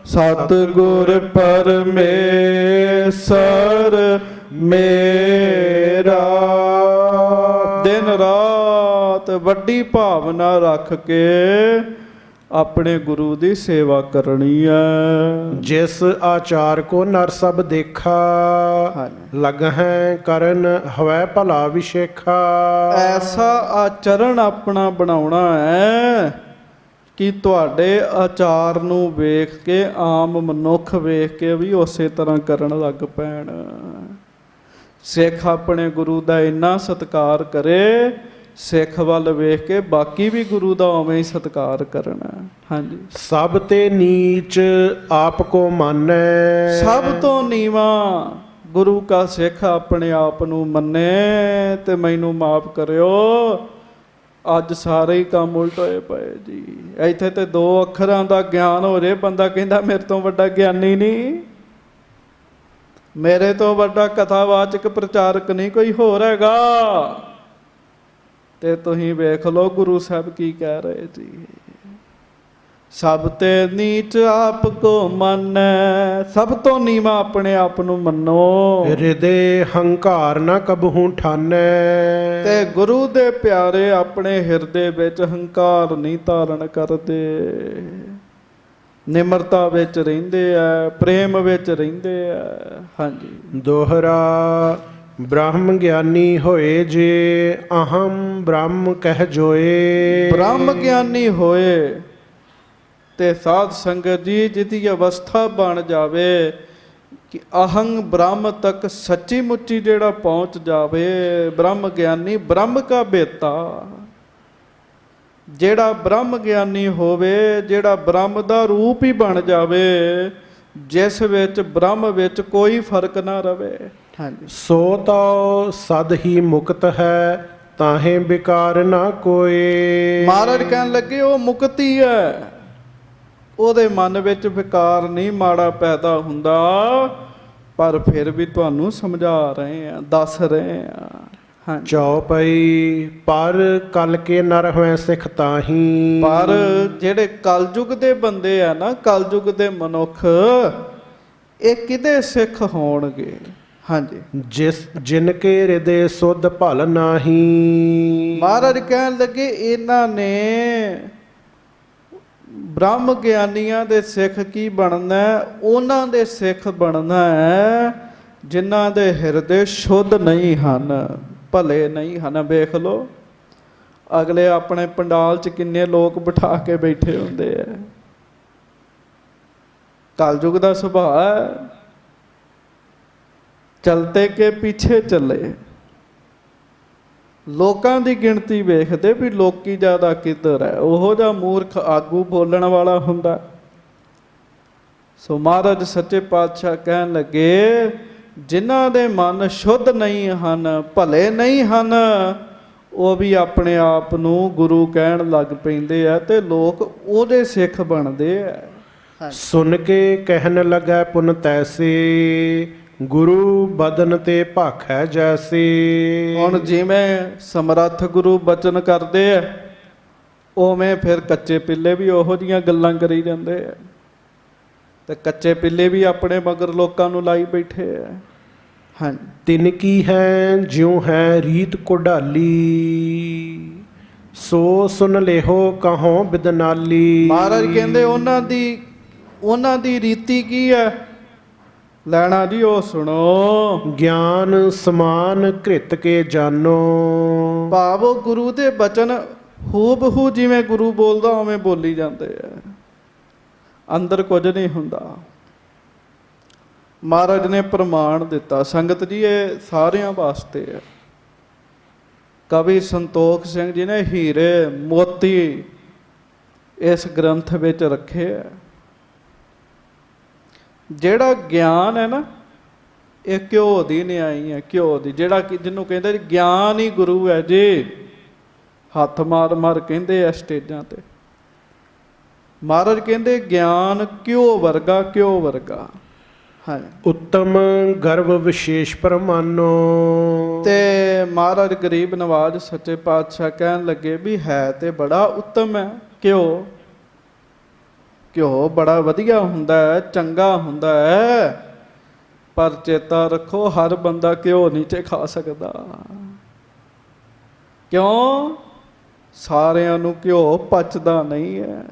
ਸਤਿਗੁਰ ਪਰਮੇਸ਼ਰ ਮੇਰਾ। ਦਿਨ ਰਾਤ ਵੱਡੀ ਭਾਵਨਾ ਰੱਖ ਕੇ ਆਪਣੇ ਗੁਰੂ ਦੀ ਸੇਵਾ ਕਰਨੀ ਹੈ। ਜਿਸ ਆਚਾਰ ਕੋ ਨਰ ਸਭ ਦੇਖਾ, ਲਗ ਹੈ ਕਰਨ ਹਵੈ ਭਲਾ ਵਿਸ਼ੇਖਾ। ਐਸਾ ਆਚਰਣ ਆਪਣਾ ਬਣਾਉਣਾ ਹੈ ਕਿ ਤੁਹਾਡੇ ਆਚਾਰ ਨੂੰ ਵੇਖ ਕੇ ਆਮ ਮਨੁੱਖ ਵੇਖ ਕੇ ਵੀ ਉਸੇ ਤਰ੍ਹਾਂ ਕਰਨ ਲੱਗ ਪੈਣ। ਸਿੱਖ ਆਪਣੇ ਗੁਰੂ ਦਾ ਇੰਨਾ ਸਤਿਕਾਰ ਕਰੇ, ਸਿੱਖ ਵੱਲ ਵੇਖ ਕੇ ਬਾਕੀ ਵੀ ਗੁਰੂ ਦਾ ਉਵੇਂ ਹੀ ਸਤਿਕਾਰ ਕਰਨਾ। ਹਾਂਜੀ, ਸਭ ਤੇ ਨੀਚ ਆਪ ਕੋ ਮਾਨੈ, ਸਭ ਤੋਂ ਨੀਵਾਂ ਗੁਰੂ ਕਾ ਸਿੱਖ ਆਪਣੇ ਆਪ ਨੂੰ ਮੰਨੇ। ਤੇ ਮੈਨੂੰ ਮਾਫ ਕਰਿਓ, ਅੱਜ ਸਾਰੇ ਹੀ ਕੰਮ ਉਲਟ ਹੋਏ ਪਏ ਜੀ। ਇੱਥੇ ਤੇ 2 ਅੱਖਰਾਂ ਦਾ ਗਿਆਨ ਹੋ ਜੇ, ਬੰਦਾ ਕਹਿੰਦਾ ਮੇਰੇ ਤੋਂ ਵੱਡਾ ਗਿਆਨੀ ਨਹੀਂ, ਮੇਰੇ ਤੋਂ ਵੱਡਾ ਕਥਾਵਾਚਕ ਪ੍ਰਚਾਰਕ ਨਹੀਂ ਕੋਈ ਹੋਰ ਹੈਗਾ। ਤੇ ਤੁਸੀਂ ਵੇਖ ਲਓ ਗੁਰੂ ਸਾਹਿਬ ਕੀ ਕਹਿ ਰਹੇ ਜੀ। ਸਭ ਤੇ ਨੀਚ ਆਪ ਕੋ ਮੰਨੈ, ਸਭ ਤੋਂ ਨੀਵਾਂ ਆਪਣੇ ਆਪ ਨੂੰ ਮੰਨੋ। ਹਿਰਦੇ ਹੰਕਾਰ ਨਾ ਕਬਹੂ ਠਾਨੈ, ਤੇ ਗੁਰੂ ਦੇ ਪਿਆਰੇ ਆਪਣੇ ਹਿਰਦੇ ਵਿੱਚ ਹੰਕਾਰ ਨਹੀਂ ਧਾਰਨ ਕਰਦੇ, ਨਿਮਰਤਾ ਵਿੱਚ ਰਹਿੰਦੇ ਆ, ਪ੍ਰੇਮ ਵਿੱਚ ਰਹਿੰਦੇ ਆ। ਹਾਂਜੀ, ਦੋਹਰਾ ਬ੍ਰਹਮ ਗਿਆਨੀ ਹੋਏ ਜੇ, ਅਹੰ ਬ੍ਰਹਮ ਕਹਿ ਜੋਏ। ਬ੍ਰਹਮ ਗਿਆਨੀ ਹੋਏ ਤੇ ਸਾਧ ਸੰਗਤ ਜੀ ਜਿਹਦੀ ਅਵਸਥਾ ਬਣ ਜਾਵੇ ਕਿ ਅਹੰ ਬ੍ਰਹਮ ਤੱਕ ਸੱਚੀ ਮੁੱਚੀ ਜਿਹੜਾ ਪਹੁੰਚ ਜਾਵੇ, ਬ੍ਰਹਮ ਗਿਆਨੀ, ਬ੍ਰਹਮ ਕਾ ਬੇਤਾ। ਜਿਹੜਾ ਬ੍ਰਹਮ ਗਿਆਨੀ ਹੋਵੇ, ਜਿਹੜਾ ਬ੍ਰਹਮ ਦਾ ਰੂਪ ਹੀ ਬਣ ਜਾਵੇ, ਜਿਸ ਵਿੱਚ ਬ੍ਰਹਮ ਵਿੱਚ ਕੋਈ ਫਰਕ ਨਾ ਰਵੇ। ਹਾਂਜੀ, ਸੋ ਤਉ ਸਦ ਹੀ ਮੁਕਤ ਹੈ, ਤਾਹੇ ਵਿਕਾਰ ਨਾ ਕੋਏ। ਮਹਾਰਾਜ ਕਹਿਣ ਲੱਗੇ ਉਹ ਮੁਕਤੀ ਹੈ, ਉਹਦੇ ਮਨ ਵਿੱਚ ਵਿਕਾਰ ਨਹੀਂ ਮਾੜਾ ਪੈਦਾ ਹੁੰਦਾ। ਪਰ ਫਿਰ ਵੀ ਤੁਹਾਨੂੰ ਸਮਝਾ ਰਹੇ ਆ, ਦੱਸ ਰਹੇ ਆ। ਹਾਂਜੀ, ਚੌਪਈ ਪਰ ਕਲ ਕੇ ਨਰ ਹੋਏ ਸਿੱਖ ਤਾਹੀ। ਪਰ ਜਿਹੜੇ ਕਲਯੁਗ ਦੇ ਬੰਦੇ ਆ ਨਾ, ਕਲਯੁਗ ਦੇ ਮਨੁੱਖ, ਇਹ ਕਿਹਦੇ ਸਿੱਖ ਹੋਣਗੇ? ਹਾਂਜੀ, ਜਿਨ ਕੇ ਹਿਰਦੇ ਸੁਧ ਭਲ ਨਾਹੀ। ਮਹਾਰਾਜ ਕਹਿਣ ਲੱਗੇ ਇਹਨਾਂ ਨੇ ਬ੍ਰਹਮ ਗਿਆਨੀਆਂ ਦੇ ਸਿੱਖ ਕੀ ਬਣਨਾ? ਉਹਨਾਂ ਦੇ ਸਿੱਖ ਬਣਨਾ ਹੈ ਜਿਨ੍ਹਾਂ ਦੇ ਹਿਰਦੇ ਸ਼ੁੱਧ ਨਹੀਂ ਹਨ, ਭਲੇ ਨਹੀਂ ਹਨ। ਵੇਖ ਲਓ ਅਗਲੇ ਆਪਣੇ ਪੰਡਾਲ 'ਚ ਕਿੰਨੇ ਲੋਕ ਬਿਠਾ ਕੇ ਬੈਠੇ ਹੁੰਦੇ ਆ। ਕਲਯੁਗ ਦਾ ਸੁਭਾਅ ਹੈ, ਚਲਤੇ ਕੇ ਪਿੱਛੇ ਚੱਲੇ। ਲੋਕਾਂ ਦੀ ਗਿਣਤੀ ਵੇਖਦੇ ਵੀ ਲੋਕੀ ਜ਼ਿਆਦਾ ਕਿੱਧਰ ਹੈ, ਉਹੋ ਜਿਹਾ ਮੂਰਖ ਆਗੂ ਬੋਲਣ ਵਾਲਾ ਹੁੰਦਾ। ਸੋ ਮਹਾਰਾਜ ਸੱਚੇ ਪਾਤਸ਼ਾਹ ਕਹਿਣ ਲੱਗੇ ਜਿਨ੍ਹਾਂ ਦੇ ਮਨ ਸ਼ੁੱਧ ਨਹੀਂ ਹਨ, ਭਲੇ ਨਹੀਂ ਹਨ, ਉਹ ਵੀ ਆਪਣੇ ਆਪ ਨੂੰ ਗੁਰੂ ਕਹਿਣ ਲੱਗ ਪੈਂਦੇ ਆ ਤੇ ਲੋਕ ਉਹਦੇ ਸਿੱਖ ਬਣਦੇ ਆ। ਸੁਣ ਕੇ ਕਹਿਣ ਲੱਗਾ ਪੁਨ ਤੈਸੇ, ਗੁਰੂ ਬਦਨ ਤੇ ਭਾਖੈ ਜੈਸੇ। ਹੁਣ ਜਿਵੇਂ ਸਮਰੱਥ ਗੁਰੂ ਬਚਨ ਕਰਦੇ ਆ, ਉਵੇਂ ਫਿਰ ਕੱਚੇ ਪਿੱਲੇ ਵੀ ਉਹੋ ਜਿਹੀਆਂ ਗੱਲਾਂ ਕਰੀ ਜਾਂਦੇ ਆ, ਤੇ ਕੱਚੇ ਪਿੱਲੇ ਵੀ ਆਪਣੇ ਮਗਰ ਲੋਕਾਂ ਨੂੰ ਲਾਈ ਬੈਠੇ ਆ। ਹਾਂਜੀ। ਤਿਨ ਕੀ ਹੈ ਜਿਉ ਹੈ ਰੀਤ ਕੋਢਾਲੀ, ਸੋ ਸੁਨ ਲੇਹੋ ਕਹੋਂ ਬਿਦਨਾਲੀ। ਮਹਾਰਾਜ ਕਹਿੰਦੇ ਉਹਨਾਂ ਦੀ ਰੀਤੀ ਕੀ ਹੈ, ਲੈਣਾ ਜੀ ਉਹ ਸੁਣੋ। ਗਿਆਨ ਸਮਾਨ ਘ੍ਰਿਤ ਕੇ ਜਾਨੋ, ਭਾਵ ਉਹ ਗੁਰੂ ਦੇ ਬਚਨ ਹੂਬਹੂ ਜਿਵੇਂ ਗੁਰੂ ਬੋਲਦਾ ਉਵੇਂ ਬੋਲੀ ਜਾਂਦੇ ਆ, ਅੰਦਰ ਕੁਝ ਨਹੀਂ ਹੁੰਦਾ। ਮਹਾਰਾਜ ਨੇ ਪ੍ਰਮਾਣ ਦਿੱਤਾ। ਸੰਗਤ ਜੀ ਇਹ ਸਾਰਿਆਂ ਵਾਸਤੇ ਹੈ। ਕਵੀ ਸੰਤੋਖ ਸਿੰਘ ਜੀ ਨੇ ਹੀਰੇ ਮੋਤੀ ਇਸ ਗ੍ਰੰਥ ਵਿੱਚ ਰੱਖੇ ਆ। ਜਿਹੜਾ ਗਿਆਨ ਹੈ ਨਾ, ਇਹ ਘਿਓ ਦੀ ਨਿਆਈ ਹੈ, ਘਿਓ ਦੀ। ਜਿਹੜਾ ਕਿ ਜਿਹਨੂੰ ਕਹਿੰਦੇ ਗਿਆਨ ਹੀ ਗੁਰੂ ਹੈ ਜੀ, ਹੱਥ ਮਾਰ ਮਾਰ ਕਹਿੰਦੇ ਆ ਸਟੇਜਾਂ ਤੇ। ਮਹਾਰਾਜ ਕਹਿੰਦੇ ਗਿਆਨ ਘਿਓ ਵਰਗਾ, ਘਿਓ ਵਰਗਾ। ਹਾਂ। ਉੱਤਮ ਗਰਭ ਵਿਸ਼ੇਸ਼ ਪਰਮਾਨੋ। ਤੇ ਮਹਾਰਾਜ ਗਰੀਬ ਨਵਾਜ ਸੱਚੇ ਪਾਤਸ਼ਾਹ ਕਹਿਣ ਲੱਗੇ ਵੀ ਹੈ ਤੇ ਬੜਾ ਉੱਤਮ ਹੈ ਘਿਓ। ਘਿਓ ਬੜਾ ਵਧੀਆ ਹੁੰਦਾ ਹੈ, ਚੰਗਾ ਹੁੰਦਾ ਹੈ, ਪਰ ਚੇਤਾ ਰੱਖੋ ਹਰ ਬੰਦਾ ਘਿਓ ਨਹੀਂ ਖਾ ਸਕਦਾ। ਕਿਉਂ? ਸਾਰਿਆਂ ਨੂੰ ਘਿਓ ਪਚਦਾ ਨਹੀਂ ਹੈ,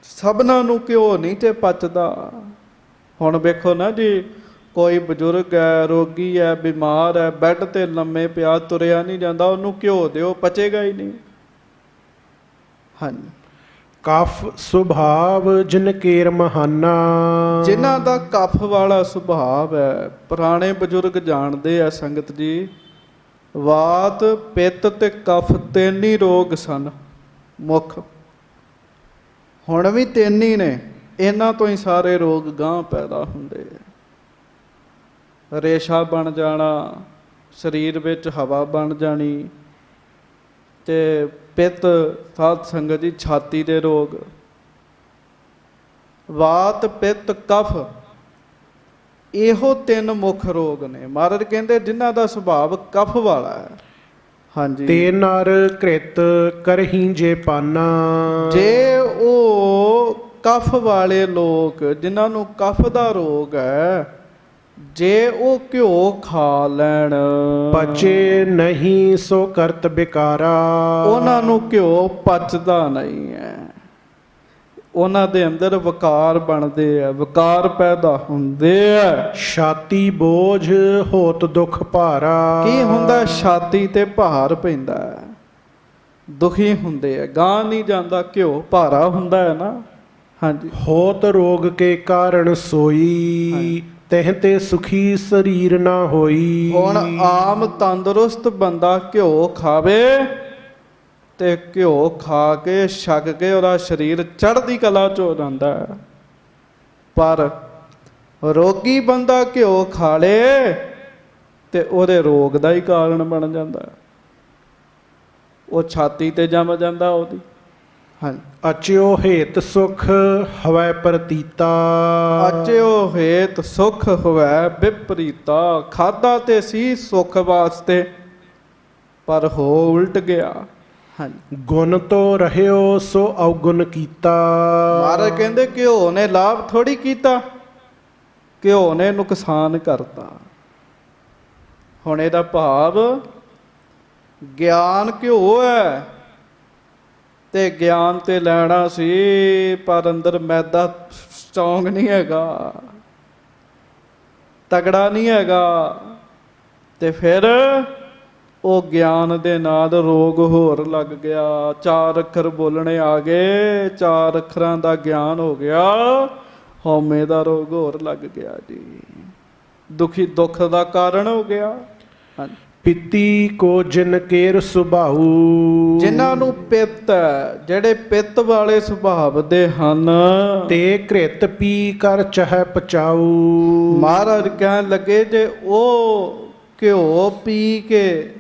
ਸਭਨਾਂ ਨੂੰ ਘਿਓ ਨਹੀਂ ਤੇ ਪਚਦਾ। ਹੁਣ ਵੇਖੋ ਨਾ ਜੀ, ਕੋਈ ਬਜ਼ੁਰਗ ਹੈ, ਰੋਗੀ ਹੈ, ਬਿਮਾਰ ਹੈ, ਬੈੱਡ ਤੇ ਲੰਮੇ ਪਿਆ, ਤੁਰਿਆ ਨਹੀਂ ਜਾਂਦਾ, ਉਹਨੂੰ ਘਿਓ ਦਿਓ, ਪਚੇਗਾ ਹੀ ਨਹੀਂ। ਹਾਂਜੀ। ਕਫ ਸੁਭਾਵ ਜਿਨ ਕੇਰ ਮਹਾਨਾ। ਜਿਨ੍ਹਾਂ ਦਾ ਕਫ ਵਾਲਾ ਸੁਭਾਵ ਹੈ, ਪੁਰਾਣੇ ਬਜ਼ੁਰਗ ਜਾਣਦੇ ਆ ਸੰਗਤ ਜੀ। ਵਾਤ, ਪਿੱਤ ਤੇ ਕਫ ਤਿੰਨ ਹੀ ਰੋਗ ਸਨ ਮੁੱਖ। ਹੁਣ ਵੀ ਤਿੰਨ ਹੀ ਨੇ, ਇਹਨਾਂ ਤੋਂ ਹੀ ਸਾਰੇ ਰੋਗ ਗਾਂਹ ਪੈਦਾ ਹੁੰਦੇ ਆ। ਰੇਸ਼ਾ ਬਣ ਜਾਣਾ, ਸਰੀਰ ਵਿੱਚ ਹਵਾ ਬਣ ਜਾਣੀ, ਤੇ ਪਿੱਤ ਸਾਧ ਸੰਗਤ ਜੀ ਛਾਤੀ ਦੇ ਰੋਗ। ਵਾਤ, ਪਿੱਤ, ਕਫ, ਇਹੋ ਤਿੰਨ ਮੁੱਖ ਰੋਗ ਨੇ। ਮਹਾਰਾਜ ਕਹਿੰਦੇ ਜਿਨ੍ਹਾਂ ਦਾ ਸੁਭਾਵ ਕਫ ਵਾਲਾ ਹੈ। ਹਾਂਜੀ। ਤੇ ਨਰ ਘ੍ਰਿਤ ਕਰਹੀ ਜੇ ਪਾਨਾ। ਜੇ ਉਹ ਕਫ ਵਾਲੇ ਲੋਕ, ਜਿਨ੍ਹਾਂ ਨੂੰ ਕਫ ਦਾ ਰੋਗ ਹੈ, ਜੇ ਉਹ ਘਿਓ ਖਾ ਲੈਣ, ਪਚੇ ਨਹੀਂ ਸੋ ਕਰਤ ਬਿਕਾਰਾ। ਉਹਨਾਂ ਨੂੰ ਘਿਓ ਪਚਦਾ ਨਹੀਂ ਹੈ, ਉਹਨਾਂ ਦੇ ਅੰਦਰ ਵਿਕਾਰ ਬਣਦੇ ਆ, ਵਿਕਾਰ ਪੈਦਾ ਹੁੰਦੇ ਆ। ਛਾਤੀ ਬੋਝ ਹੋਤ ਦੁਖ ਭਾਰਾ। ਕੀ ਹੁੰਦਾ? ਛਾਤੀ ਤੇ ਭਾਰ ਪੈਂਦਾ, ਦੁਖੀ ਹੁੰਦੇ ਆ, ਗਾਂ ਨਹੀਂ ਜਾਂਦਾ, ਘਿਓ ਭਾਰਾ ਹੁੰਦਾ ਹੈ ਨਾ। ਹਾਂਜੀ। ਹੋਤ ਰੋਗ ਕੇ ਕਾਰਨ ਸੋਈ, ਤਹਿ ਤੇ ਸੁਖੀ ਸਰੀਰ ਨਾ ਹੋਈ। ਹੁਣ ਆਮ ਤੰਦਰੁਸਤ ਬੰਦਾ ਘਿਓ ਖਾਵੇ ਤੇ ਘਿਓ ਖਾ ਕੇ ਛਕ ਕੇ ਉਹਦਾ ਸਰੀਰ ਚੜ੍ਹਦੀ ਕਲਾ 'ਚ ਹੋ ਜਾਂਦਾ ਹੈ, ਪਰ ਰੋਗੀ ਬੰਦਾ ਘਿਓ ਖਾ ਲੇ ਤੇ ਉਹਦੇ ਰੋਗ ਦਾ ਹੀ ਕਾਰਨ ਬਣ ਜਾਂਦਾ, ਉਹ ਛਾਤੀ ਤੇ ਜੰਮ ਜਾਂਦਾ ਉਹਦੀ। ਹਾਂਜੀ। ਅਚਿਓ ਹੇਤ ਸੁਖ ਹਵੈ ਪ੍ਰਤੀਤਾ। ਅਚਿਓ ਹੇਤ ਸੁਖ ਹੋਵੈ ਵਿਪਰੀਤਾ। ਖਾਦਾ ਤੇ ਸੀ ਸੁਖ ਵਾਸਤੇ, ਪਰ ਹੋ ਉਲਟ ਗਿਆ। ਹਾਂਜੀ। ਗੁਣ ਤੋ ਰਹਿਓ ਸੋ ਅਵਗੁਣ ਕੀਤਾ। ਮਹਾਰਾਜ ਕਹਿੰਦੇ ਘਿਓ ਨੇ ਲਾਭ ਥੋੜੀ ਕੀਤਾ, ਘਿਓ ਨੇ ਨੁਕਸਾਨ ਕਰਤਾ। ਹੁਣ ਇਹਦਾ ਭਾਵ ਗਿਆਨ ਘਿਓ ਹੈ, ਤੇ ਗਿਆਨ ਤੇ ਲੈਣਾ ਸੀ, ਪਰ ਅੰਦਰ ਮੈਦਾ ਸਟਰੋਂਗ ਨਹੀਂ ਹੈਗਾ, ਤਗੜਾ ਨਹੀਂ ਹੈਗਾ, ਤੇ ਫਿਰ ਉਹ ਗਿਆਨ ਦੇ ਨਾਲ ਰੋਗ ਹੋਰ ਲੱਗ ਗਿਆ। 4 ਅੱਖਰ ਬੋਲਣੇ ਆ ਗਏ, 4 ਅੱਖਰਾਂ ਦਾ ਗਿਆਨ ਹੋ ਗਿਆ, ਹਉਮੈ ਦਾ ਰੋਗ ਹੋਰ ਲੱਗ ਗਿਆ ਜੀ, ਦੁਖੀ ਦੁੱਖ ਦਾ ਕਾਰਨ ਹੋ ਗਿਆ। ਹਾਂਜੀ। ਪਿੱਤੀ ਕੋ ਜਿਨ ਕੇਰ ਸੁਭਾਉ। ਜਿਨ੍ਹਾਂ ਨੂੰ ਪਿੱਤ ਹੈ, ਜਿਹੜੇ ਪਿੱਤ ਵਾਲੇ ਸੁਭਾਵ ਦੇ ਹਨ, ਤੇ ਘ੍ਰਿਤ ਪੀ ਕਰ ਚਹਿ ਪਚਾਉ। ਮਹਾਰਾਜ ਕਹਿਣ ਲੱਗੇ ਜੇ ਉਹ ਘਿਓ ਪੀ ਕੇ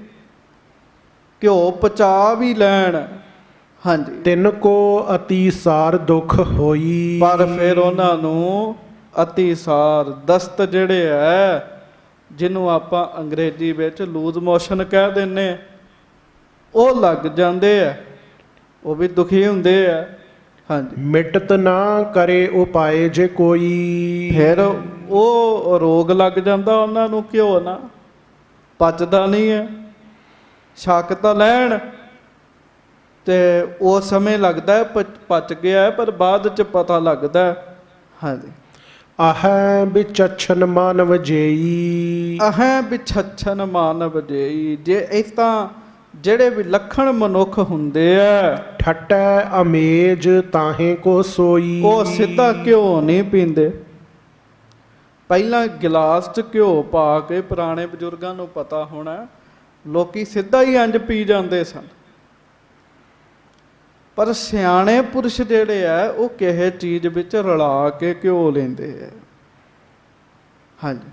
ਘਿਓ ਪਚਾ ਵੀ ਲੈਣ, ਹਾਂਜੀ, ਤਿੰਨ ਕੋ ਅਤੀਸਾਰ ਦੁਖ ਹੋਈ। ਪਰ ਫਿਰ ਉਹਨਾਂ ਨੂੰ ਅਤੀਸਾਰ, ਦਸਤ ਜਿਹੜੇ ਹੈ, ਜਿਹਨੂੰ ਆਪਾਂ ਅੰਗਰੇਜ਼ੀ ਵਿੱਚ ਲੂਜ਼ ਮੋਸ਼ਨ ਕਹਿ ਦਿੰਦੇ, ਉਹ ਲੱਗ ਜਾਂਦੇ ਆ। ਉਹ ਵੀ ਦੁਖੀ ਹੁੰਦੇ ਆ। ਹਾਂਜੀ, ਮਿਟਤ ਨਾ ਕਰੇ ਉਪਾਏ ਜੇ ਕੋਈ। ਫਿਰ ਉਹ ਰੋਗ ਲੱਗ ਜਾਂਦਾ ਉਹਨਾਂ ਨੂੰ, ਘਿਓ ਨਾ ਪਚਦਾ ਨਹੀਂ ਹੈ। ਛਕ ਤਾਂ ਲੈਣ ਤੇ ਉਸ ਸਮੇਂ ਲੱਗਦਾ ਹੈ ਪਚ ਗਿਆ ਹੈ, ਪਰ ਬਾਅਦ ਚ ਪਤਾ ਲੱਗਦਾ ਹੈ। ਹਾਂਜੀ, ਆਹੈ ਵਿਚਛਨ ਮਾਨਵ ਜੇਈ। ਅਹੈ ਵਿਛਛਨ ਮਾਨਵ ਜੇਈ। ਜੇ ਇਸ ਤਾਂ ਜਿਹੜੇ ਵਿਲੱਖਣ ਮਨੁੱਖ ਹੁੰਦੇ ਆ, ਠਟੈ ਅਮੇਜ ਤਾਹੇ ਕੋ ਸੋਈ। ਉਹ ਸਿੱਧਾ ਘਿਓ ਨਹੀਂ ਪੀਂਦੇ। ਪਹਿਲਾਂ ਗਿਲਾਸ 'ਚ ਘਿਓ ਪਾ ਕੇ, ਪੁਰਾਣੇ ਬਜ਼ੁਰਗਾਂ ਨੂੰ ਪਤਾ ਹੋਣਾ, ਲੋਕੀ ਸਿੱਧਾ ਹੀ ਇੰਜ ਪੀ ਜਾਂਦੇ ਸਨ। ਪਰ ਸਿਆਣੇ ਪੁਰਸ਼ ਜਿਹੜੇ ਆ, ਉਹ ਕਿਸੇ ਚੀਜ਼ ਵਿੱਚ ਰਲਾ ਕੇ ਘਿਓ ਲੈਂਦੇ ਆ। ਹਾਂਜੀ,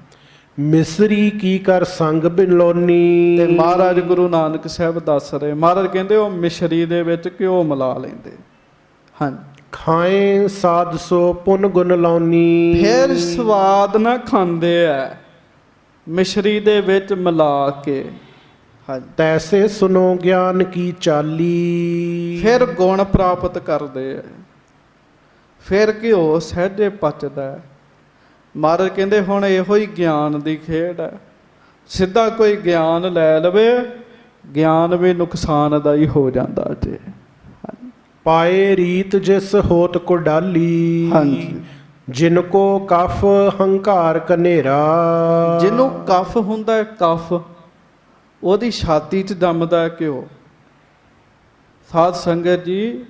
ਮਿਸਰੀ ਕੀ ਕਰ ਸੰਗ ਬਿਲੋਨੀ। ਤੇ ਮਹਾਰਾਜ ਗੁਰੂ ਨਾਨਕ ਸਾਹਿਬ ਦੱਸ ਰਹੇ, ਮਹਾਰਾਜ ਕਹਿੰਦੇ ਉਹ ਮਿਸ਼ਰੀ ਦੇ ਵਿੱਚ ਘਿਓ ਮਿਲਾ ਲੈਂਦੇ। ਹਾਂਜੀ, ਖਾਏ ਸਾਧ ਸੋ ਪੁਨ ਗੁਣ ਲਾਉਨੀ। ਫਿਰ ਸਵਾਦ ਨਾ ਖਾਂਦੇ ਆ ਮਿਸ਼ਰੀ ਦੇ ਵਿੱਚ ਮਿਲਾ ਕੇ। ਹਾਂਜੀ, ਤੈਸੇ ਸੁਨੋ ਗਿਆਨ ਕੀ ਚਾਲੀ। ਫਿਰ ਗੁਣ ਪ੍ਰਾਪਤ ਕਰਦੇ ਆ, ਫਿਰ ਘਿਓ ਸਹਿਜੇ ਪਚਦਾ। ਮਹਾਰਾਜ ਕਹਿੰਦੇ ਹੁਣ ਇਹੋ ਹੀ ਗਿਆਨ ਦੀ ਖੇਡ ਹੈ। ਸਿੱਧਾ ਕੋਈ ਗਿਆਨ ਲੈ ਲਵੇ, ਗਿਆਨ ਵੀ ਨੁਕਸਾਨ ਦਾ ਹੀ ਹੋ ਜਾਂਦਾ ਜੇ। ਪਾਏ ਰੀਤ ਜਿਸ ਹੋਤ ਕੋ ਡਾਲੀ। ਹਾਂਜੀ, ਜਿਨ ਕੋ ਕਫ ਹੰਕਾਰ ਕਨੇਰਾ। ਜਿਹਨੂੰ ਕਫ ਹੁੰਦਾ, ਕਫ ਉਹਦੀ ਛਾਤੀ 'ਚ ਜੰਮਦਾ ਹੈ ਘਿਓ। ਸਾਧ ਸੰਗਤ ਜੀ,